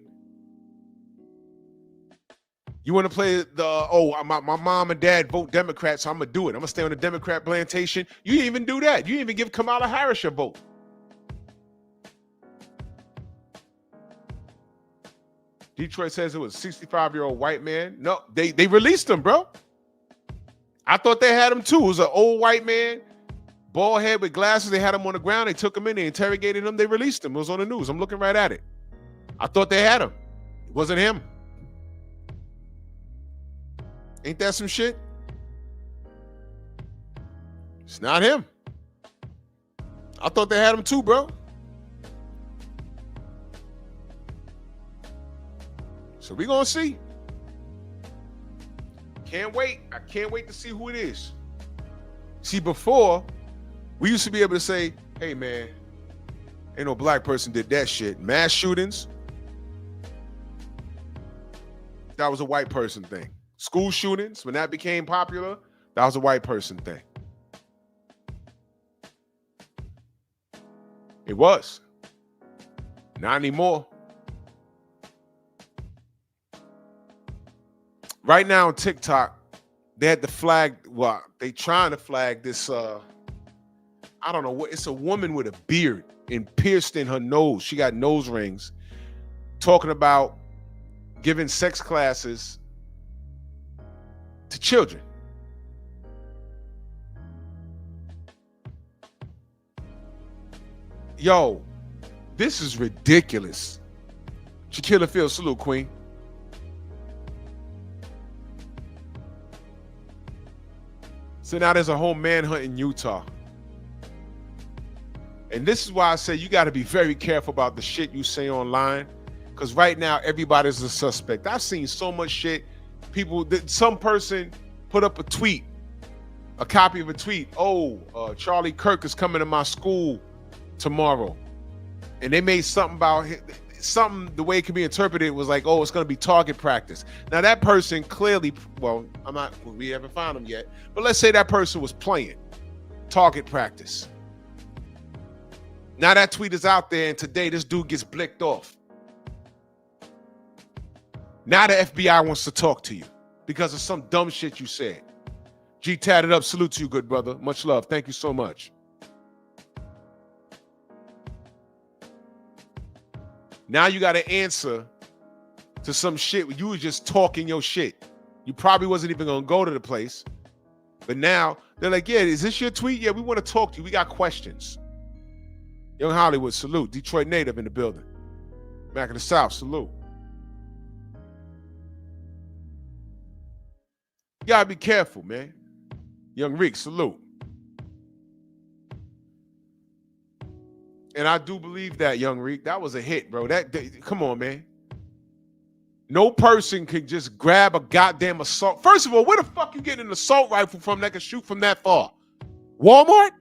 You want to play my mom and dad vote Democrat, so I'm going to do it. I'm going to stay on the Democrat plantation. You didn't even do that. You didn't even give Kamala Harris your vote. Detroit says it was a 65-year-old white man. No, they released him, bro. I thought they had him too. It was an old white man, bald head with glasses. They had him on the ground. They took him in. They interrogated him. They released him. It was on the news. I'm looking right at it. I thought they had him. It wasn't him. Ain't that some shit? It's not him. I thought they had him too, bro. So we gonna see. Can't wait. I can't wait to see who it is. See, before, we used to be able to say, hey, man, ain't no black person did that shit. Mass shootings, that was a white person thing. School shootings, when that became popular, that was a white person thing. It was. Not anymore. Right now on TikTok, they had the flag, well, they trying to flag this, I don't know what, it's a woman with a beard and pierced in her nose. She got nose rings, talking about giving sex classes to children. Yo, this is ridiculous. Shaquilla Field, salute, Queen. So now there's a whole manhunt in Utah. And this is why I say you got to be very careful about the shit you say online. Because right now, everybody's a suspect. I've seen so much shit. Some person put up a tweet, a copy of a tweet. Charlie Kirk is coming to my school tomorrow. And they made something about something, the way it can be interpreted was like, it's going to be target practice. Now that person clearly, we haven't found him yet, but let's say that person was playing target practice. Now that tweet is out there and today this dude gets blicked off. Now the FBI wants to talk to you because of some dumb shit you said. G tatted up, salute to you, good brother. Much love. Thank you so much. Now you got to answer to some shit. You was just talking your shit. You probably wasn't even going to go to the place. But now they're like, yeah, is this your tweet? Yeah, we want to talk to you. We got questions. Young Hollywood, salute. Detroit native in the building. Back in the South, salute. You got to be careful, man. Young Reek, salute. And I do believe that, Young Reek. That was a hit, bro. Come on, man. No person can just grab a goddamn assault. First of all, where the fuck you getting an assault rifle from that can shoot from that far? Walmart?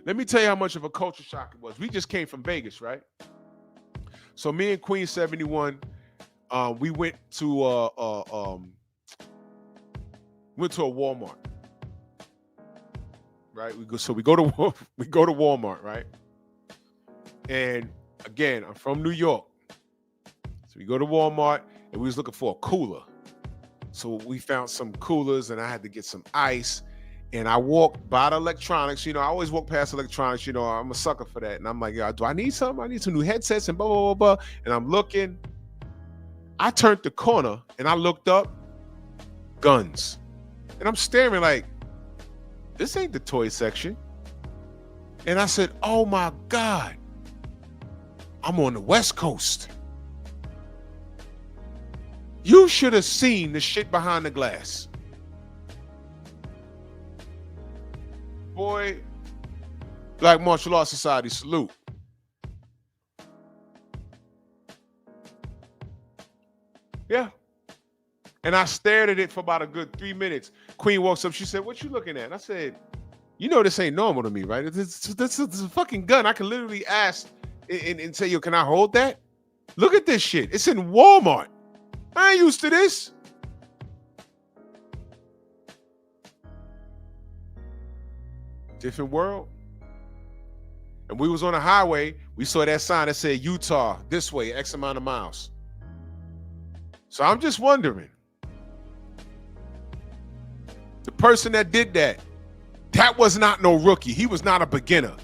Let me tell you how much of a culture shock it was. We just came from Vegas, right? So me and Queen 71, we went to a Walmart, right? We go to Walmart, right? And again, I'm from New York, so we go to Walmart and we was looking for a cooler. So we found some coolers, and I had to get some ice. And I walked by the electronics. I always walk past electronics. I'm a sucker for that. And I'm like, do I need something? I need some new headsets and blah, blah, blah, blah. And I'm looking. I turned the corner and I looked up, guns. And I'm staring like, this ain't the toy section. And I said, oh my God, I'm on the West Coast. You should have seen the shit behind the glass. Boy, Black Martial Arts Society, salute. Yeah. And I stared at it for about a good 3 minutes. Queen walks up. She said, what you looking at? And I said, this ain't normal to me, right? This is a fucking gun. I can literally ask and say, yo, can I hold that? Look at this shit. It's in Walmart. I ain't used to this. Different world. And we was on a highway. We saw that sign that said Utah, this way, X amount of miles. So I'm just wondering, the person that did that was not no rookie. He was not a beginner.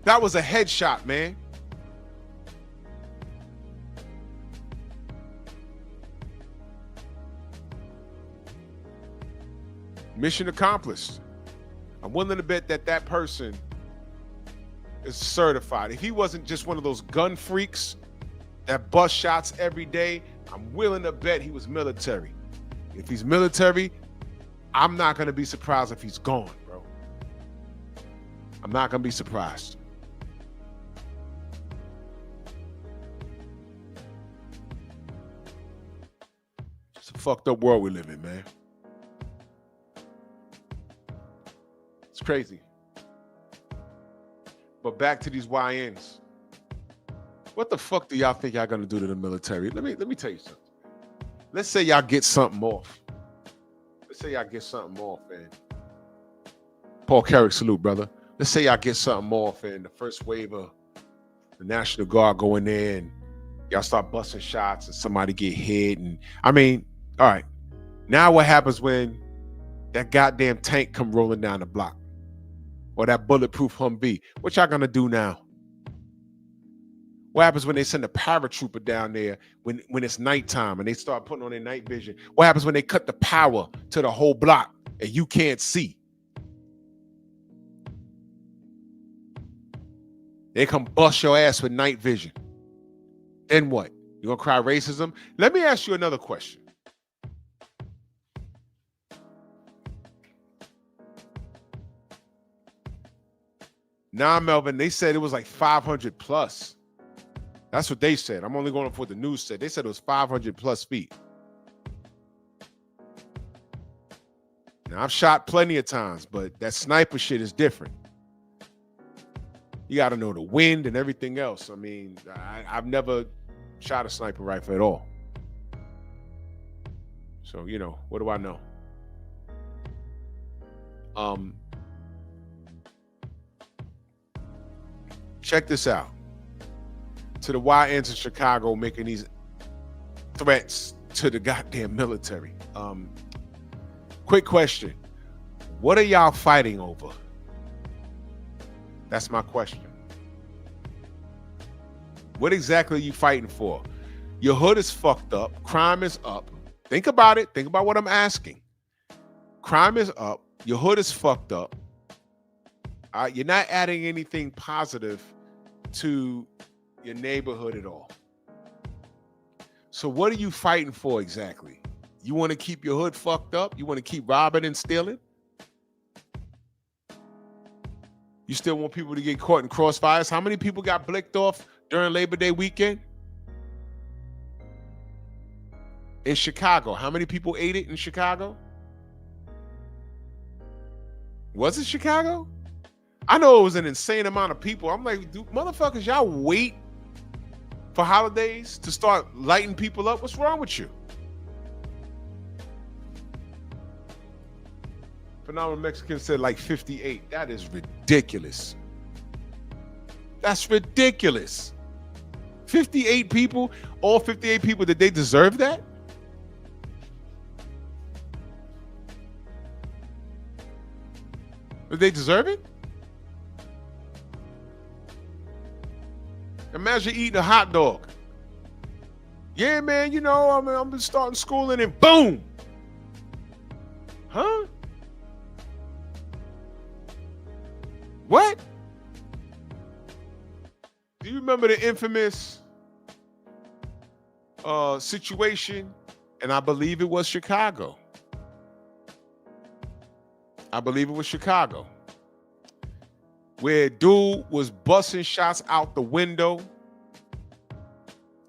That was a headshot, man. Mission accomplished. I'm willing to bet that person is certified. If he wasn't just one of those gun freaks that bust shots every day, I'm willing to bet he was military. If he's military, I'm not going to be surprised if he's gone, bro. I'm not going to be surprised. It's a fucked up world we live in, man. It's crazy. But back to these YNs. What the fuck do y'all think y'all gonna do to the military? Let me tell you something. Let's say y'all get something off. And Paul Carrick, salute, brother. Let's say y'all get something off and the first wave of the National Guard go in there and y'all start busting shots and somebody get hit. And I mean, all right. Now what happens when that goddamn tank come rolling down the block? Or that bulletproof Humvee? What y'all gonna do now? What happens when they send a paratrooper down there when it's nighttime and they start putting on their night vision? What happens when they cut the power to the whole block and you can't see? They come bust your ass with night vision. Then what? You gonna cry racism? Let me ask you another question. Now, Melvin, they said it was like 500 plus. That's what they said. I'm only going off what the news said. They said it was 500 plus feet. Now, I've shot plenty of times, but that sniper shit is different. You got to know the wind and everything else. I mean, I've never shot a sniper rifle at all. So, what do I know? Check this out. To the YNs in Chicago making these threats to the goddamn military. Quick question. What are y'all fighting over? That's my question. What exactly are you fighting for? Your hood is fucked up. Crime is up. Think about it. Think about what I'm asking. Crime is up. Your hood is fucked up. You're not adding anything positive to your neighborhood at all. So what are you fighting for exactly? You want to keep your hood fucked up? You want to keep robbing and stealing? You still want people to get caught in crossfires? How many people got blicked off during Labor Day weekend? In Chicago, how many people ate it in Chicago? Was it Chicago? I know it was an insane amount of people. I'm like, dude, motherfuckers, y'all wait for holidays to start lighting people up? What's wrong with you? Phenomenal Mexican said like 58. That is ridiculous. That's ridiculous. 58 people, all 58 people, did they deserve that? Did they deserve it? Imagine eating a hot dog. Yeah, man, you know, I'm starting school and then boom. Huh? What? Do you remember the infamous situation? And I believe it was Chicago. Where dude was busting shots out the window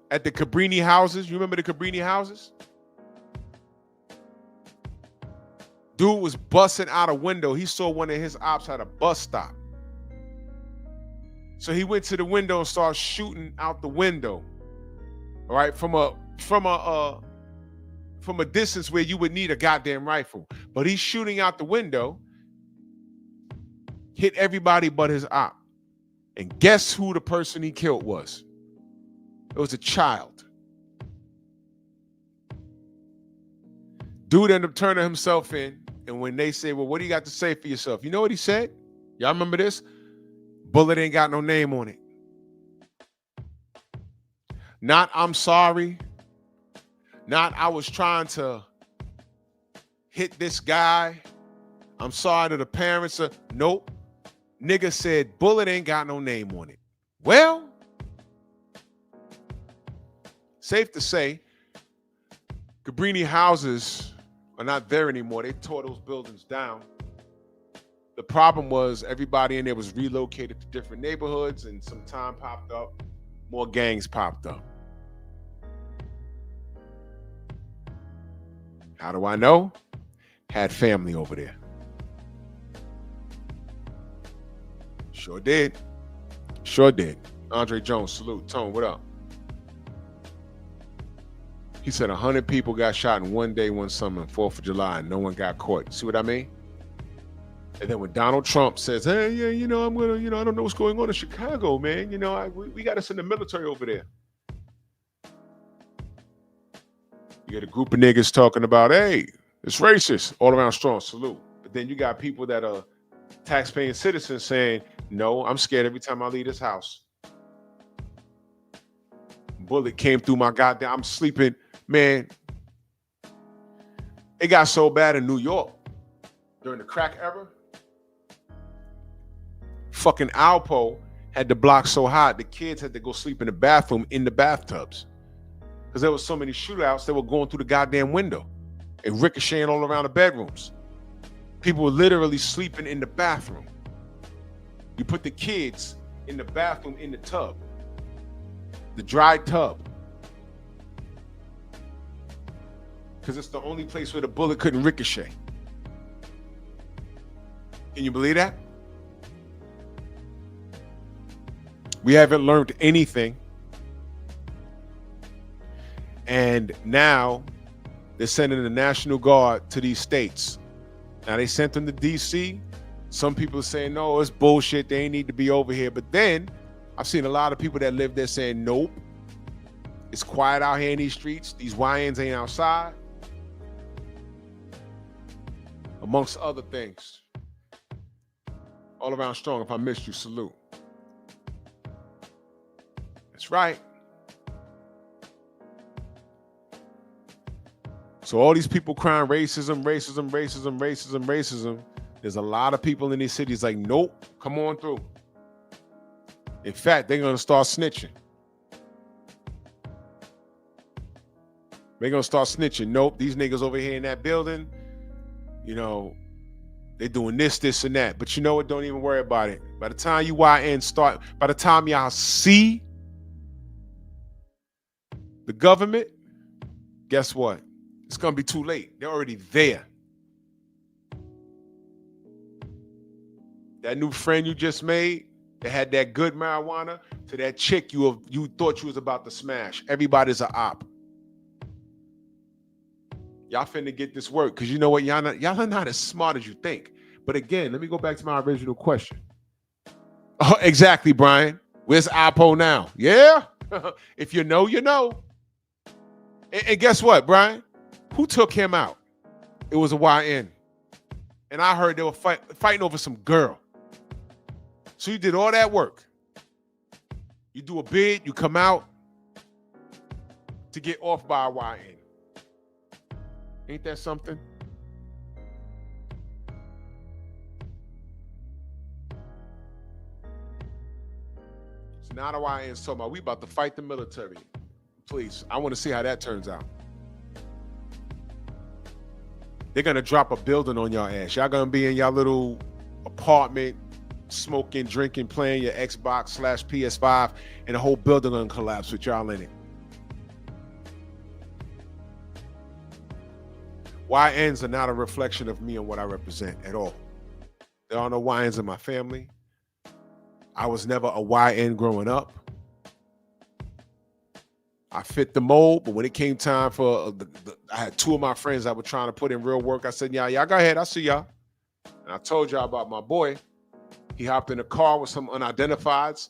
at the Cabrini houses. You remember the Cabrini houses? Dude was busting out a window. He saw one of his ops at a bus stop. So he went to the window and started shooting out the window. All right, from a distance where you would need a goddamn rifle. But he's shooting out the window, hit everybody but his op. And guess who the person he killed was? It was a child. Dude ended up turning himself in. And when they say, well, what do you got to say for yourself? You know what he said? Y'all remember this? Bullet ain't got no name on it. Not I'm sorry. Not I was trying to hit this guy. I'm sorry to the parents. Nope. Nigga said bullet ain't got no name on it. Well, safe to say, Cabrini houses are not there anymore. They tore those buildings down. The problem was everybody in there was relocated to different neighborhoods, and some time popped up, more gangs popped up. How do I know? Had family over there. Sure did. Andre Jones, salute. Tone, what up? He said 100 people got shot in one day, one summer, 4th of July, and no one got caught. See what I mean? And then when Donald Trump says, hey, yeah, you know, I'm going to, I don't know what's going on in Chicago, man. You know, we got to send the military over there. You get a group of niggas talking about, hey, it's racist, all around strong, salute. But then you got people that are taxpaying citizens saying, no, I'm scared every time I leave this house. Bullet came through my goddamn, I'm sleeping, man. It got so bad in New York during the crack era. Fucking Alpo had the block so hot, the kids had to go sleep in the bathroom in the bathtubs. Because there was so many shootouts, they were going through the goddamn window and ricocheting all around the bedrooms. People were literally sleeping in the bathroom. You put the kids in the bathroom in the tub, the dry tub. Because it's the only place where the bullet couldn't ricochet. Can you believe that? We haven't learned anything. And now they're sending the National Guard to these states. Now they sent them to DC. Some people are saying, no, it's bullshit. They ain't need to be over here. But then I've seen a lot of people that live there saying, nope. It's quiet out here in these streets. These YNs ain't outside. Amongst other things. All around strong. If I missed you, salute. That's right. So all these people crying racism. There's a lot of people in these cities like, nope, come on through. In fact, they're going to start snitching. They're going to start snitching. Nope, these niggas over here in that building, you know, they're doing this, and that. But you know what? Don't even worry about it. By the time you YN start, by the time y'all see the government, guess what? It's going to be too late. They're already there. That new friend you just made that had that good marijuana to that chick you thought you was about to smash. Everybody's a op. Y'all finna get this work because you know what? Y'all are not as smart as you think. But again, let me go back to my original question. Oh, exactly, Brian. Where's Oppo now? Yeah? If you know, you know. And guess what, Brian? Who took him out? It was a YN. And I heard they were fighting over some girl. So you did all that work. You do a bid, you come out to get off by a YN. Ain't that something? So now the YN's talking about we about to fight the military. Please, I want to see how that turns out. They're going to drop a building on y'all ass. Y'all going to be in y'all little apartment, smoking, drinking, playing your Xbox/PS5, and the whole building going to collapse with y'all in it. YNs are not a reflection of me and what I represent at all. There are no YNs in my family. I was never a YN growing up. I fit the mold, but when it came time for I had two of my friends that were trying to put in real work. I said, y'all go ahead. I'll see y'all. And I told y'all about my boy. He hopped in a car with some unidentifieds.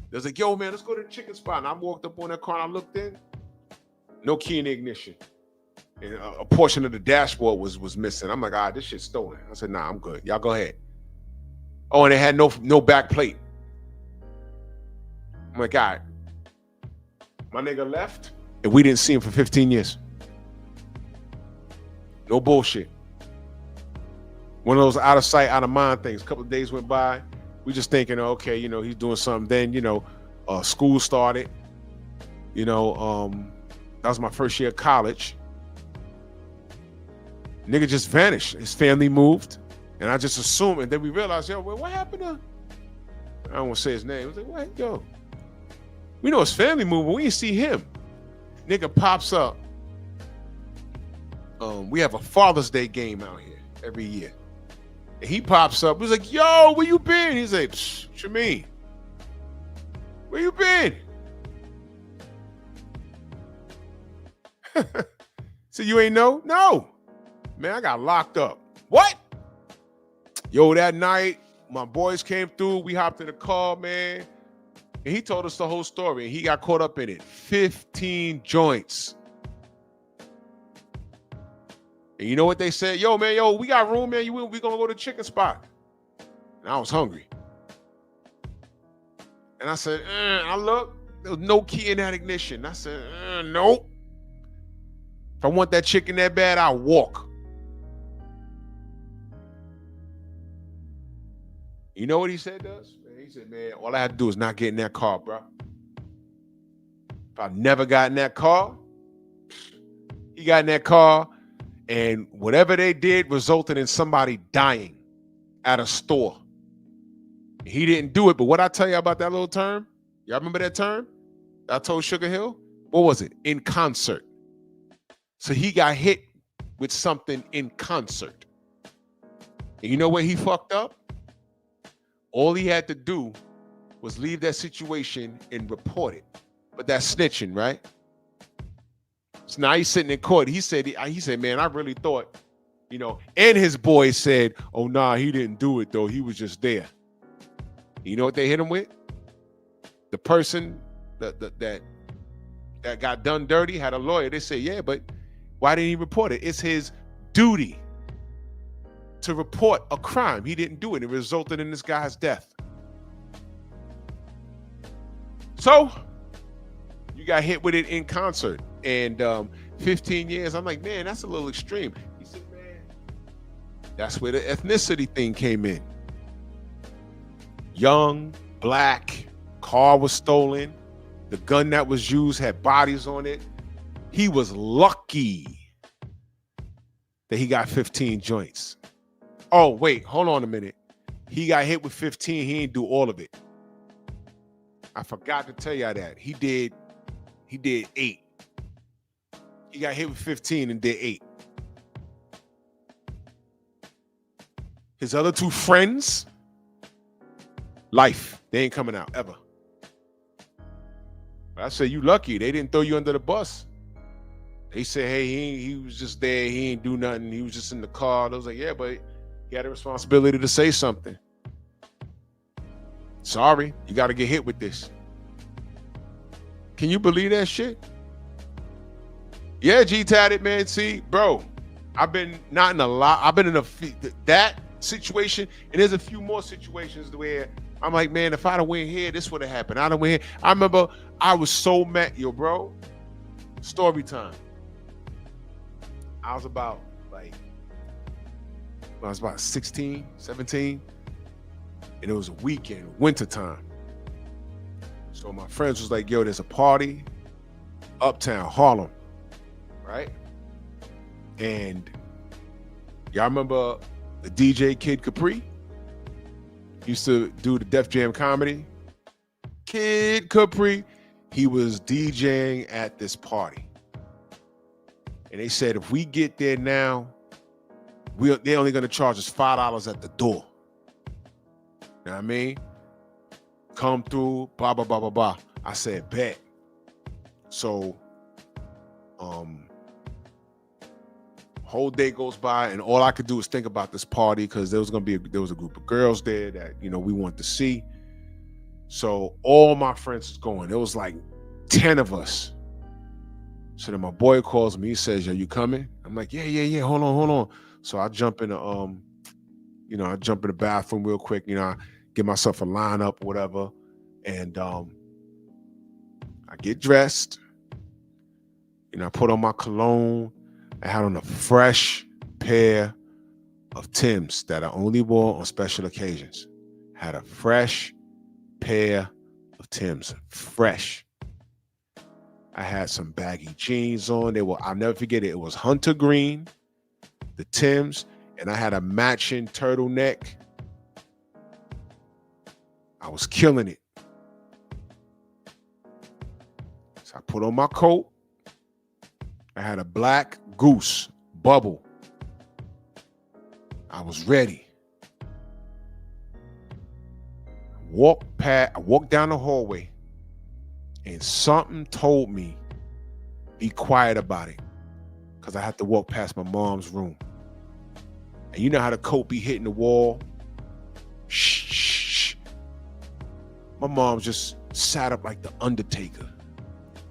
They was like, yo, man, let's go to the chicken spot. And I walked up on that car and I looked in. No key in the ignition. And a portion of the dashboard was missing. I'm like, this shit's stolen. I said, nah, I'm good. Y'all go ahead. Oh, and it had no back plate. I'm like, all right. My nigga left, and we didn't see him for 15 years. No bullshit. One of those out of sight, out of mind things. A couple of days went by. We just thinking, okay, he's doing something. Then, school started. That was my first year of college. Nigga just vanished. His family moved. And I just assumed, and then we realized, what happened to? I don't want to say his name. I was like, what? Yo. We know his family moved, but we didn't see him. Nigga pops up. We have a Father's Day game out here every year. And he pops up. He's like, yo, where you been? He's like, what you mean? Where you been? So you ain't know? No. Man, I got locked up. What? Yo, that night, my boys came through. We hopped in the car, man. And he told us the whole story, and he got caught up in it. 15 joints. And you know what they said? Yo, we got room, man. We gonna go to the chicken spot. And I was hungry. And I said, I looked. There was no key in that ignition. I said, nope. If I want that chicken that bad, I'll walk. You know what he said to us? He said, man, all I had to do is not get in that car, bro. If I never got in that car, he got in that car, and whatever they did resulted in somebody dying at a store. He didn't do it, but what I tell you about that little term, y'all remember that term I told Sugar Hill? What was it? In concert. So he got hit with something in concert. And you know where he fucked up? All he had to do was leave that situation and report it. But that's snitching, right? So now he's sitting in court. He said, man, I really thought, and his boy said, oh, nah, he didn't do it, though. He was just there. You know what they hit him with? The person that got done dirty had a lawyer. They say, yeah, but why didn't he report it? It's his duty to report a crime. He didn't do it. It resulted in this guy's death. So you got hit with it in concert. And 15 years, I'm like, man, that's a little extreme. He said, man, that's where the ethnicity thing came in. Young, black, car was stolen. The gun that was used had bodies on it. He was lucky that he got 15 joints. Oh, wait, hold on a minute. He got hit with 15. He didn't do all of it. I forgot to tell y'all that. He did 8. He got hit with 15 and did 8. His other 2 friends Life. They ain't coming out ever. But I said, you lucky. They didn't throw you under the bus. They said, hey, he was just there. He ain't do nothing. He was just in the car. I was like, yeah, but he had a responsibility to say something. Sorry, you got to get hit with this. Can you believe that shit? Yeah, G-tatted, man. See, bro, I've been not in a lot. I've been in that situation, and there's a few more situations where I'm like, man, if I'd have went here, this would have happened. I'd have went here. I remember I was so mad. Yo, bro, story time. I was about 16, 17, and it was a weekend, wintertime. So my friends was like, yo, there's a party uptown, Harlem, right? And y'all remember the DJ Kid Capri? Used to do the Def Jam comedy. Kid Capri, he was DJing at this party. And they said, if we get there now, they're only going to charge us $5 at the door. You know what I mean? Come through, blah, blah, blah, blah, blah. I said, bet. So, whole day goes by, and all I could do is think about this party because there was a group of girls there that, you know, we wanted to see. So all my friends was going. There was like 10 of us. So then my boy calls me. He says, "Are you coming?" I'm like, yeah. Hold on. So I jump in the bathroom real quick. You know, I get myself a lineup, whatever, and I get dressed. You know, I put on my cologne. I had on a fresh pair of Timbs that I only wore on special occasions. Had a fresh pair of Timbs, fresh. I had some baggy jeans on. I'll never forget it. It was hunter green, the Timbs, and I had a matching turtleneck. I was killing it. So I put on my coat. I had a black Goose bubble. I was ready. I walked down the hallway, and something told me, be quiet about it, because I had to walk past my mom's room. And you know how the coat be hitting the wall? Shh. My mom just sat up like the Undertaker.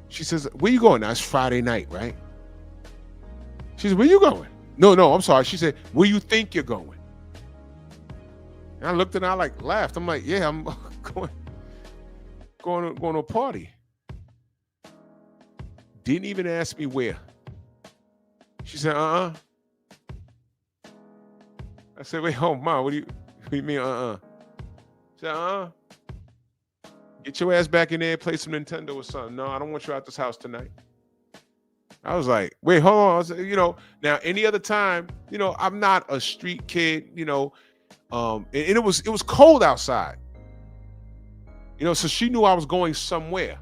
She says, "Where you going now? It's Friday night, right?" She said, "Where you going?" No, I'm sorry. She said, "Where you think you're going?" And I looked at her, I laughed. I'm like, "Yeah, I'm going to a party." Didn't even ask me where. She said, I said, "Wait, oh, Mom, what do you mean, She said, get your ass back in there and play some Nintendo or something. No, I don't want you out this house tonight. I was like, wait, hold on. I was, now any other time, I'm not a street kid, and it was cold outside. So she knew I was going somewhere.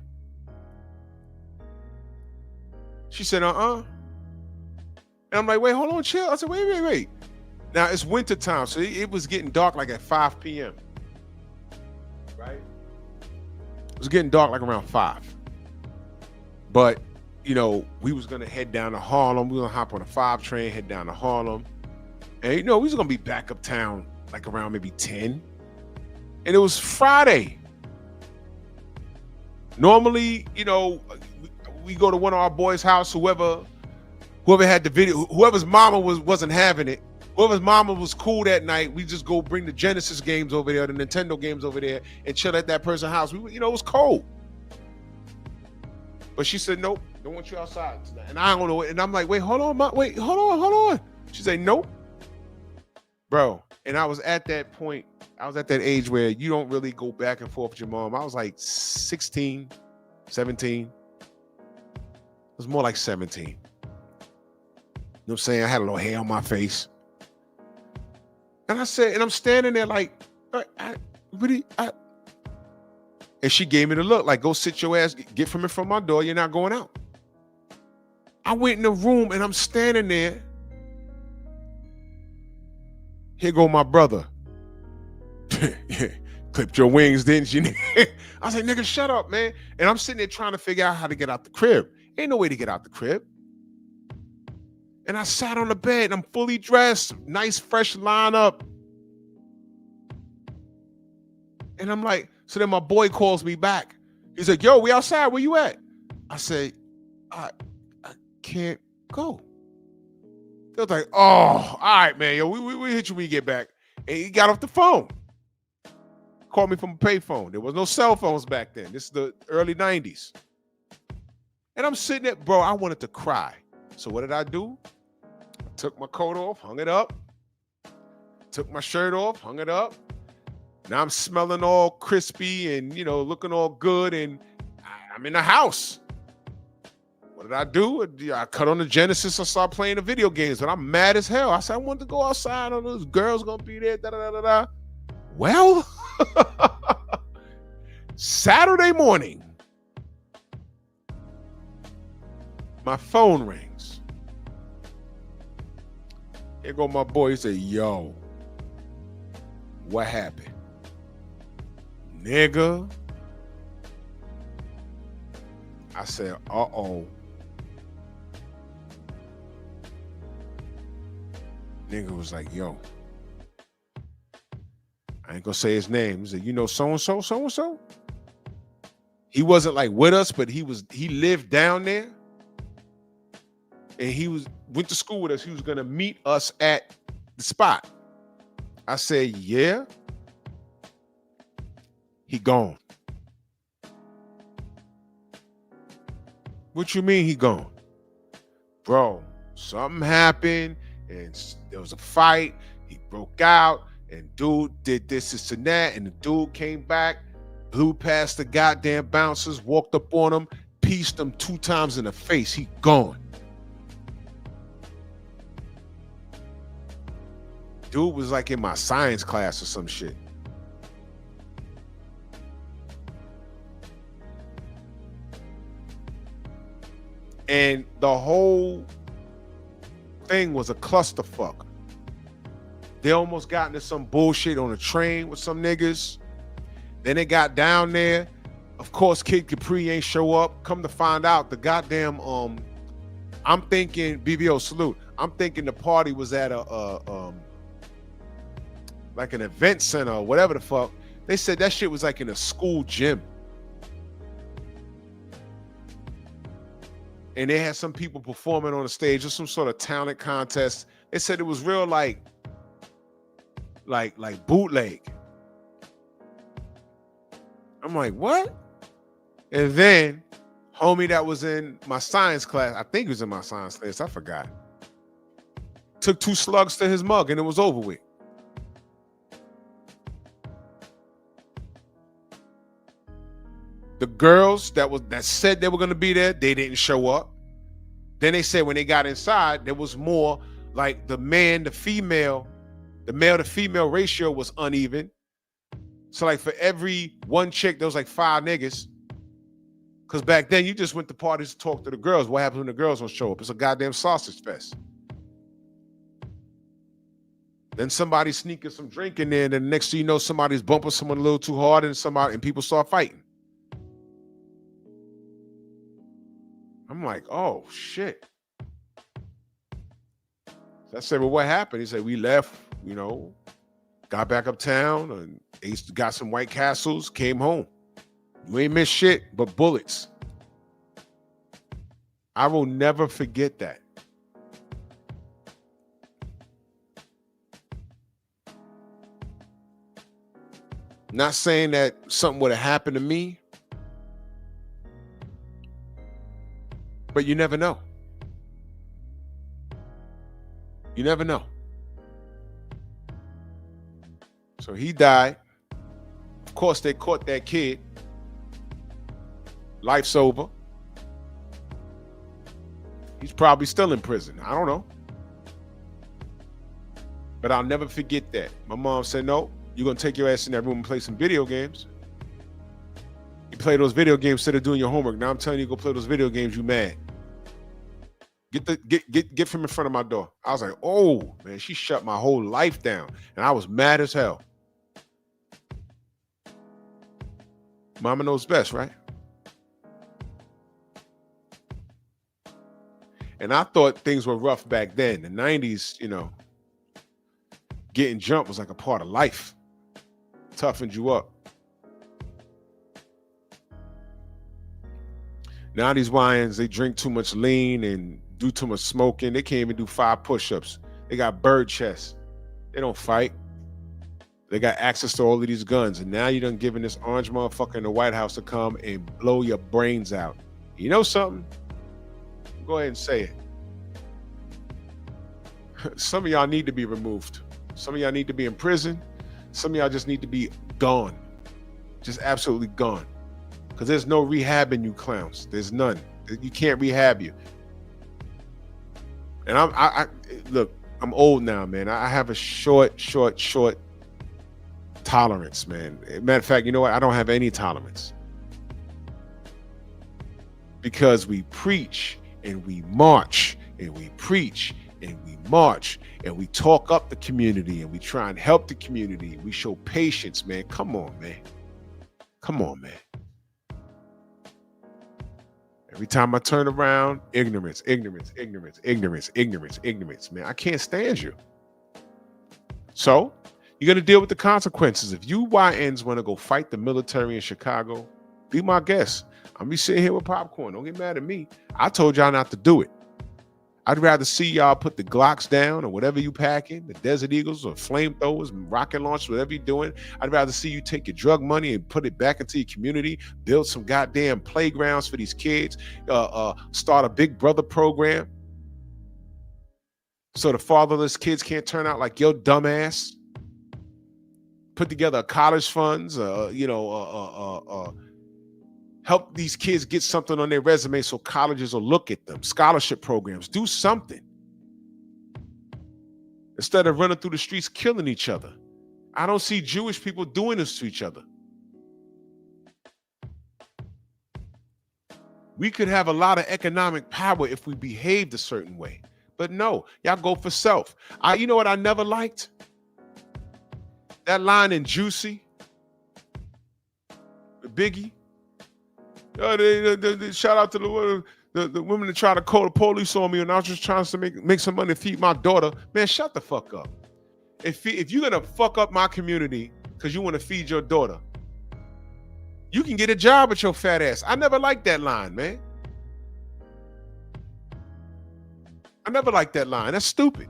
She said, And I'm like, wait, hold on, chill. I said, wait. Now it's winter time, so it was getting dark like at 5 p.m. Right? It was getting dark like around 5. But, we was going to head down to Harlem. We were going to hop on a 5 train, head down to Harlem. And, we was going to be back uptown like around maybe 10. And it was Friday. Normally, we go to one of our boys' house, whoever had the video, whoever's mama wasn't having it, whoever's mama was cool that night, we just go bring the Genesis games over there, the Nintendo games over there, and chill at that person's house. It was cold. But she said, "Nope, don't want you outside tonight." And I don't know. And I'm like, wait, hold on, hold on. She said, "Nope." Bro, and I was at that point, I was at that age where you don't really go back and forth with your mom. I was like 16, 17. It was more like 17. You know what I'm saying? I had a little hair on my face. And I said, and I'm standing there like, and she gave me the look, like, go sit your ass, get from in front of my door, you're not going out. I went in the room and I'm standing there. Here go my brother. Clipped your wings, didn't you? I was like, nigga, shut up, man. And I'm sitting there trying to figure out how to get out the crib. Ain't no way to get out the crib. And I sat on the bed. I'm fully dressed, nice, fresh lineup. And I'm like, so then my boy calls me back. He's like, yo, we outside. Where you at? I say, I can't go. They're like, oh, all right, man. Yo, we hit you when you get back. And he got off the phone. Called me from a payphone. There was no cell phones back then. This is the early 90s. And I'm sitting there, bro, I wanted to cry. So what did I do? I took my coat off, hung it up. Took my shirt off, hung it up. Now I'm smelling all crispy and, looking all good. And I'm in the house. What did I do? I cut on the Genesis. I started playing the video games. But I'm mad as hell. I said, I want to go outside. All those girls going to be there. Da-da-da-da-da. Well, Saturday morning, my phone rings. Here go my boy. He said, yo, what happened? Nigga. I said, uh-oh. Nigga was like, yo. I ain't gonna say his name. He said, so-and-so, so-and-so? He wasn't like with us, but he lived down there. And went to school with us. He was gonna meet us at the spot. I said, yeah. He gone. What you mean he gone? Bro, something happened and there was a fight. He broke out and dude did this and that. And the dude came back, blew past the goddamn bouncers, walked up on him, pieced him 2 times in the face. He gone. Dude was like in my science class or some shit. And the whole thing was a clusterfuck. They almost got into some bullshit on a train with some niggas. Then they got down there. Of course, Kid Capri ain't show up. Come to find out, the goddamn I'm thinking BBO salute. I'm thinking the party was at a like an event center or whatever the fuck. They said that shit was like in a school gym. And they had some people performing on the stage or some sort of talent contest. They said it was real like bootleg. I'm like, what? And then homie that was in my science class, I think he was in my science class, I forgot. Took 2 slugs to his mug and it was over with. The girls that said they were going to be there, they didn't show up. Then they said when they got inside, there was more like the male to female ratio was uneven. So like for every 1 chick, there was like 5 niggas. Because back then you just went to parties to talk to the girls. What happens when the girls don't show up? It's a goddamn sausage fest. Then somebody sneaking some drink in there, and then the next thing you know, somebody's bumping someone a little too hard, and people start fighting. I'm like, oh shit. So I said, well, what happened? He said, we left, got back uptown and got some White Castles, came home. You ain't missed shit but bullets. I will never forget that. Not saying that something would have happened to me, but you never know. You never know. So he died. Of course, they caught that kid. Life's over. He's probably still in prison. I don't know. But I'll never forget that. My mom said, no, you're going to take your ass in that room and play some video games. You play those video games instead of doing your homework. Now I'm telling you, go play those video games, you mad. Get from in front of my door. I was like, oh, man, she shut my whole life down. And I was mad as hell. Mama knows best, right? And I thought things were rough back then. The 90s, getting jumped was like a part of life. Toughened you up. Now these YNs, they drink too much lean and do too much smoking. They can't even do 5 push-ups. They got bird chests. They don't fight. They got access to all of these guns. And now you done giving this orange motherfucker in the White House to come and blow your brains out. You know something? Go ahead and say it. Some of y'all need to be removed. Some of y'all need to be in prison. Some of y'all just need to be gone. Just absolutely gone. Because there's no rehabbing you clowns. There's none. You can't rehab you. And I look, I'm old now, man. I have a short tolerance, man. Matter of fact, you know what? I don't have any tolerance. Because we preach and we march and we preach and we march and we talk up the community and we try and help the community. We show patience, man. Come on, man. Come on, man. Every time I turn around, ignorance, ignorance, ignorance, ignorance, ignorance, ignorance, man. I can't stand you. So you're going to deal with the consequences. If you YNs want to go fight the military in Chicago, be my guest. I'm be sitting here with popcorn. Don't get mad at me. I told y'all not to do it. I'd rather see y'all put the Glocks down or whatever you packing, the Desert Eagles or flamethrowers, rocket launchers, whatever you're doing. I'd rather see you take your drug money and put it back into your community, build some goddamn playgrounds for these kids, start a Big Brother program so the fatherless kids can't turn out like your dumbass. Put together college funds, help these kids get something on their resume so colleges will look at them. Scholarship programs. Do something. Instead of running through the streets killing each other. I don't see Jewish people doing this to each other. We could have a lot of economic power if we behaved a certain way. But no, y'all go for self. You know what I never liked? That line in Juicy, Biggie. Shout out to the women that try to call the police on me, and I was just trying to make some money to feed my daughter. Man, shut the fuck up. If you're gonna fuck up my community because you want to feed your daughter, you can get a job with your fat ass. I never liked that line, man. I never liked that line. That's stupid.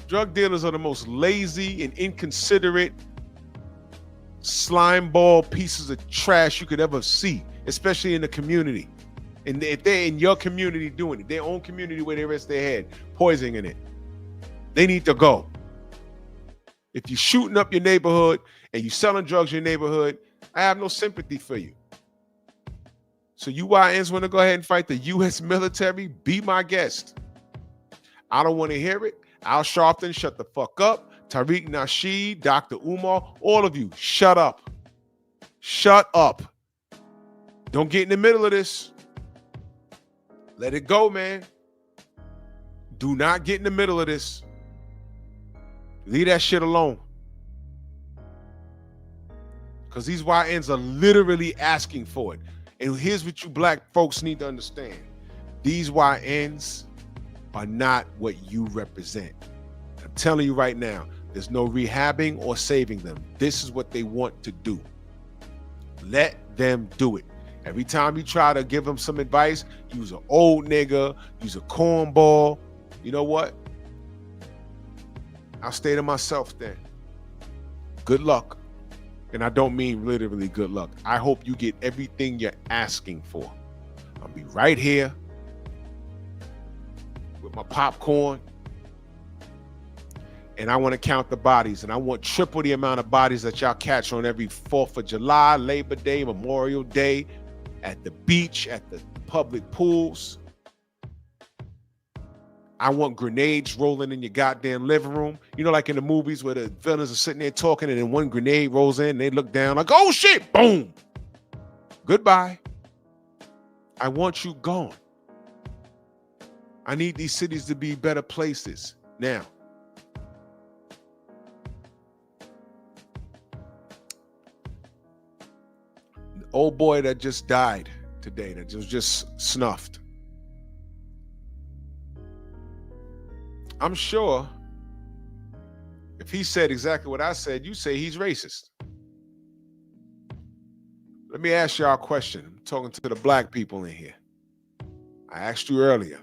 Drug dealers are the most lazy and inconsiderate slime ball pieces of trash you could ever see, especially in the community. And if they're in your community doing it, their own community where they rest their head, poisoning it, they need to go. If you're shooting up your neighborhood and you're selling drugs in your neighborhood, I have no sympathy for you. So you YNs want to go ahead and fight the U.S. military? Be my guest. I don't want to hear it. Al Sharpton, shut the fuck up. Tariq Nasheed, Dr. Umar, all of you, shut up. Shut up. Don't get in the middle of this. Let it go, man. Do not get in the middle of this. Leave that shit alone. Because these YNs are literally asking for it. And here's what you black folks need to understand. These YNs are not what you represent. I'm telling you right now, there's no rehabbing or saving them. This is what they want to do. Let them do it. Every time you try to give them some advice, use an old nigga, use a cornball. You know what? I'll stay to myself then. Good luck. And I don't mean literally good luck. I hope you get everything you're asking for. I'll be right here with my popcorn. And I want to count the bodies. And I want triple the amount of bodies that y'all catch on every 4th of July, Labor Day, Memorial Day, at the beach, at the public pools. I want grenades rolling in your goddamn living room. You know, like in the movies where the villains are sitting there talking and then one grenade rolls in and they look down like, oh shit, boom. Goodbye. I want you gone. I need these cities to be better places. Now, old boy that just died today, that was just snuffed. I'm sure if he said exactly what I said, you say he's racist. Let me ask y'all a question. I'm talking to the black people in here. I asked you earlier.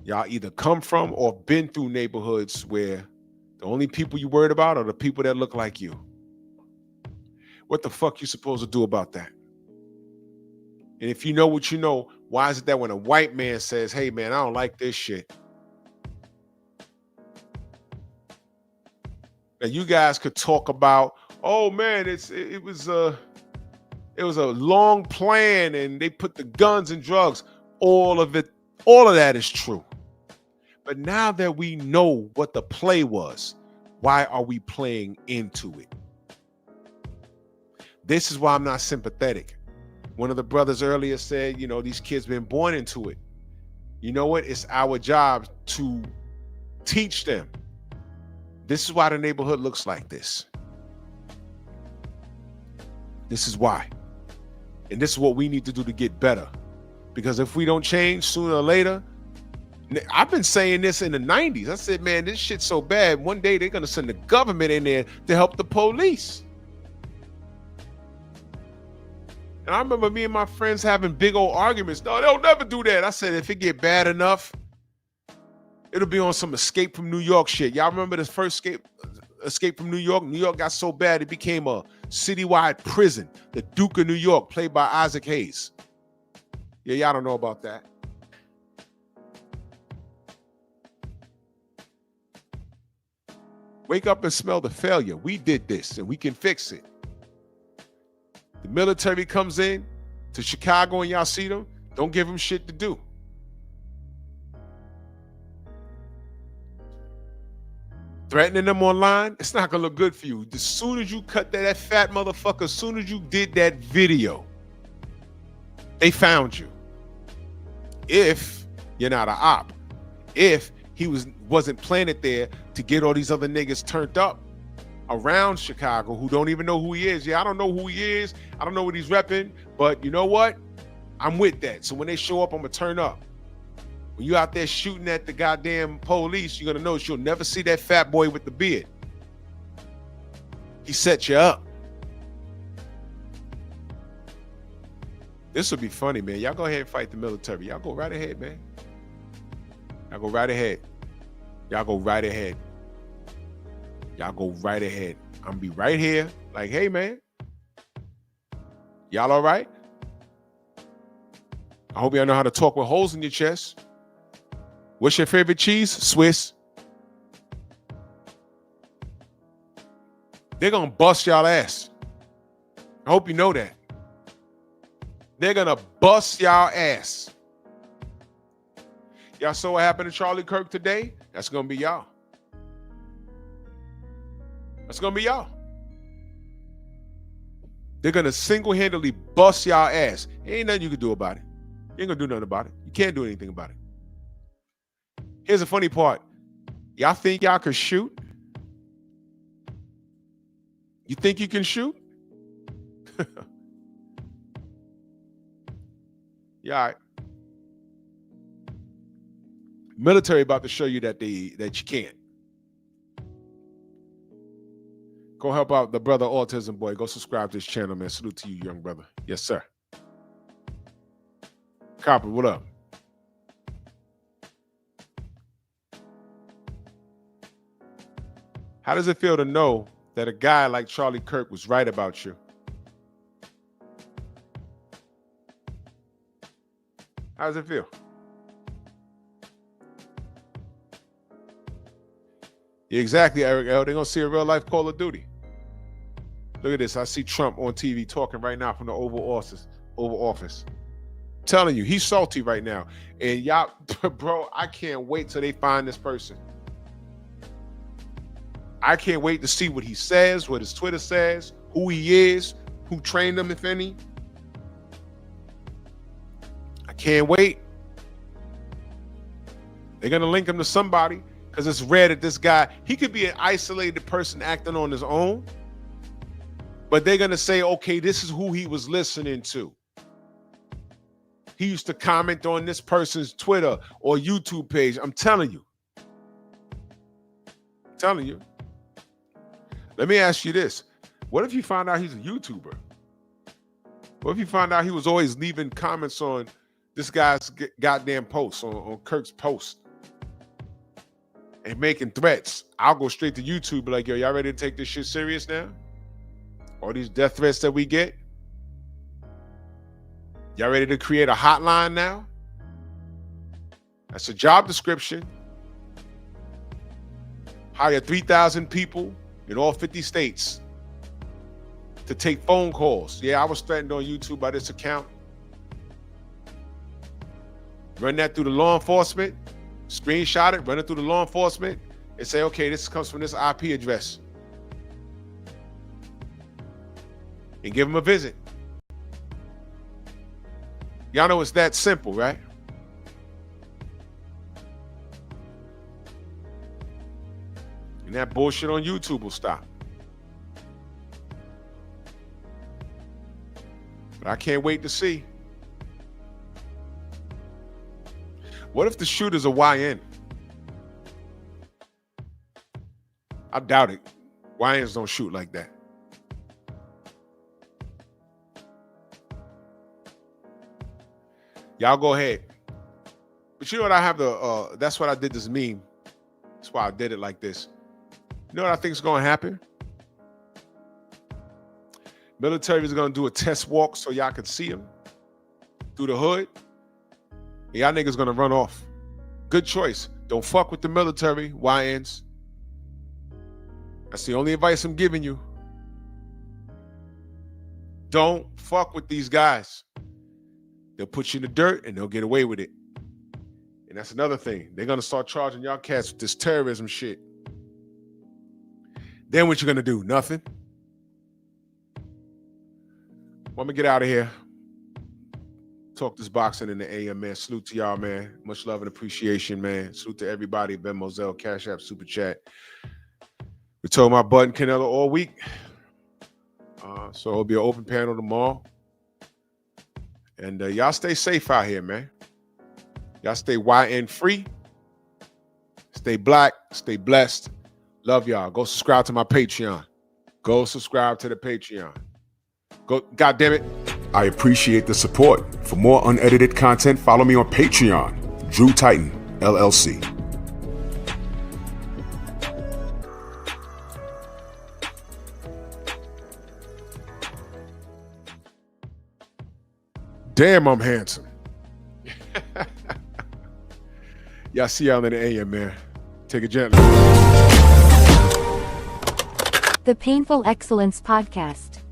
Y'all either come from or been through neighborhoods where the only people you worried about are the people that look like you. What the fuck you supposed to do about that? And if you know what you know, why is it that when a white man says, hey man, I don't like this shit, that you guys could talk about, oh man, it was a long plan and they put the guns and drugs. All of that is true. But now that we know what the play was, why are we playing into it? This is why I'm not sympathetic. One of the brothers earlier said, you know, these kids been born into it. You know what? It's our job to teach them. This is why the neighborhood looks like this. This is why. And this is what we need to do to get better. Because if we don't change sooner or later, I've been saying this in the 90s. I said, man, this shit's so bad. One day they're going to send the government in there to help the police. And I remember me and my friends having big old arguments. No, they'll never do that. I said, if it get bad enough, it'll be on some Escape from New York shit. Y'all remember the first Escape from New York? New York got so bad it became a citywide prison. The Duke of New York, played by Isaac Hayes. Yeah, y'all don't know about that. Wake up and smell the failure. We did this and we can fix it. The military comes in to Chicago and y'all see them, don't give them shit to do. Threatening them online, it's not gonna look good for you. As soon as you cut that fat motherfucker, as soon as you did that video, they found you. If you're not an op, if he wasn't planted there to get all these other niggas turned up around Chicago who don't even know who he is. Yeah, I don't know who he is. I don't know what he's repping, but you know what? I'm with that. So when they show up, I'm gonna turn up. When you out there shooting at the goddamn police, you're gonna notice you'll never see that fat boy with the beard. He set you up. This will be funny, man. Y'all go ahead and fight the military. Y'all go right ahead, man. Y'all go right ahead. Y'all go right ahead. Y'all go right ahead. I'm gonna be right here. Like, hey, man. Y'all all right? I hope y'all know how to talk with holes in your chest. What's your favorite cheese? Swiss. They're gonna bust y'all ass. I hope you know that. They're gonna bust y'all ass. Y'all saw what happened to Charlie Kirk today? That's gonna be y'all. That's gonna be y'all. They're gonna single-handedly bust y'all ass. Ain't nothing you can do about it. You ain't gonna do nothing about it. You can't do anything about it. Here's the funny part. Y'all think y'all can shoot? You think you can shoot? Yeah, all right. Military about to show you that you can't. Go help out the brother Autism Boy. Go subscribe to this channel, man. Salute to you, young brother. Yes, sir. Copper, what up? How does it feel to know that a guy like Charlie Kirk was right about you? How does it feel? Yeah, exactly, Eric L. They're going to see a real life Call of Duty. Look at this. I see Trump on TV talking right now from the Oval Office. I'm telling you, he's salty right now. And y'all, bro, I can't wait till they find this person. I can't wait to see what he says, what his Twitter says, who he is, who trained him, if any. I can't wait. They're going to link him to somebody because it's rare that this guy, he could be an isolated person acting on his own. But they're going to say, okay, this is who he was listening to. He used to comment on this person's Twitter or YouTube page. I'm telling you. Let me ask you this. What if you find out he's a YouTuber? What if you find out he was always leaving comments on this guy's goddamn posts, on Kirk's post, and making threats? I'll go straight to YouTube, be like, yo, y'all ready to take this shit serious now? All these death threats that we get? Y'all ready to create a hotline now? That's a job description. Hire 3,000 people in all 50 states to take phone calls. Yeah, I was threatened on YouTube by this account. Run that through the law enforcement, screenshot it, run it through the law enforcement, and say, okay, this comes from this IP address. And give them a visit. Y'all know it's that simple, right? And that bullshit on YouTube will stop. But I can't wait to see. What if the shooter's a YN? I doubt it. YNs don't shoot like that. Y'all go ahead. But you know what I have that's what I did this meme. That's why I did it like this. You know what I think is going to happen? Military is going to do a test walk so y'all can see them through the hood. And y'all niggas going to run off. Good choice. Don't fuck with the military, YNs. That's the only advice I'm giving you. Don't fuck with these guys. They'll put you in the dirt and they'll get away with it. And that's another thing. They're going to start charging y'all cats with this terrorism shit. Then what you going to do? Nothing. Let me get out of here. Talk this boxing in the AM, man. Salute to y'all, man. Much love and appreciation, man. Salute to everybody. Ben Moselle, Cash App, Super Chat. We told my button Canelo all week. So it'll be an open panel tomorrow. And y'all stay safe out here, man. Y'all stay YN free. Stay black. Stay blessed. Love y'all. Go subscribe to my Patreon. Go subscribe to the Patreon. Go, God damn it. I appreciate the support. For more unedited content, follow me on Patreon. Drew Titan, LLC. Damn, I'm handsome. Y'all see y'all in the AM, man. Take it gently. The Painful Excellence Podcast.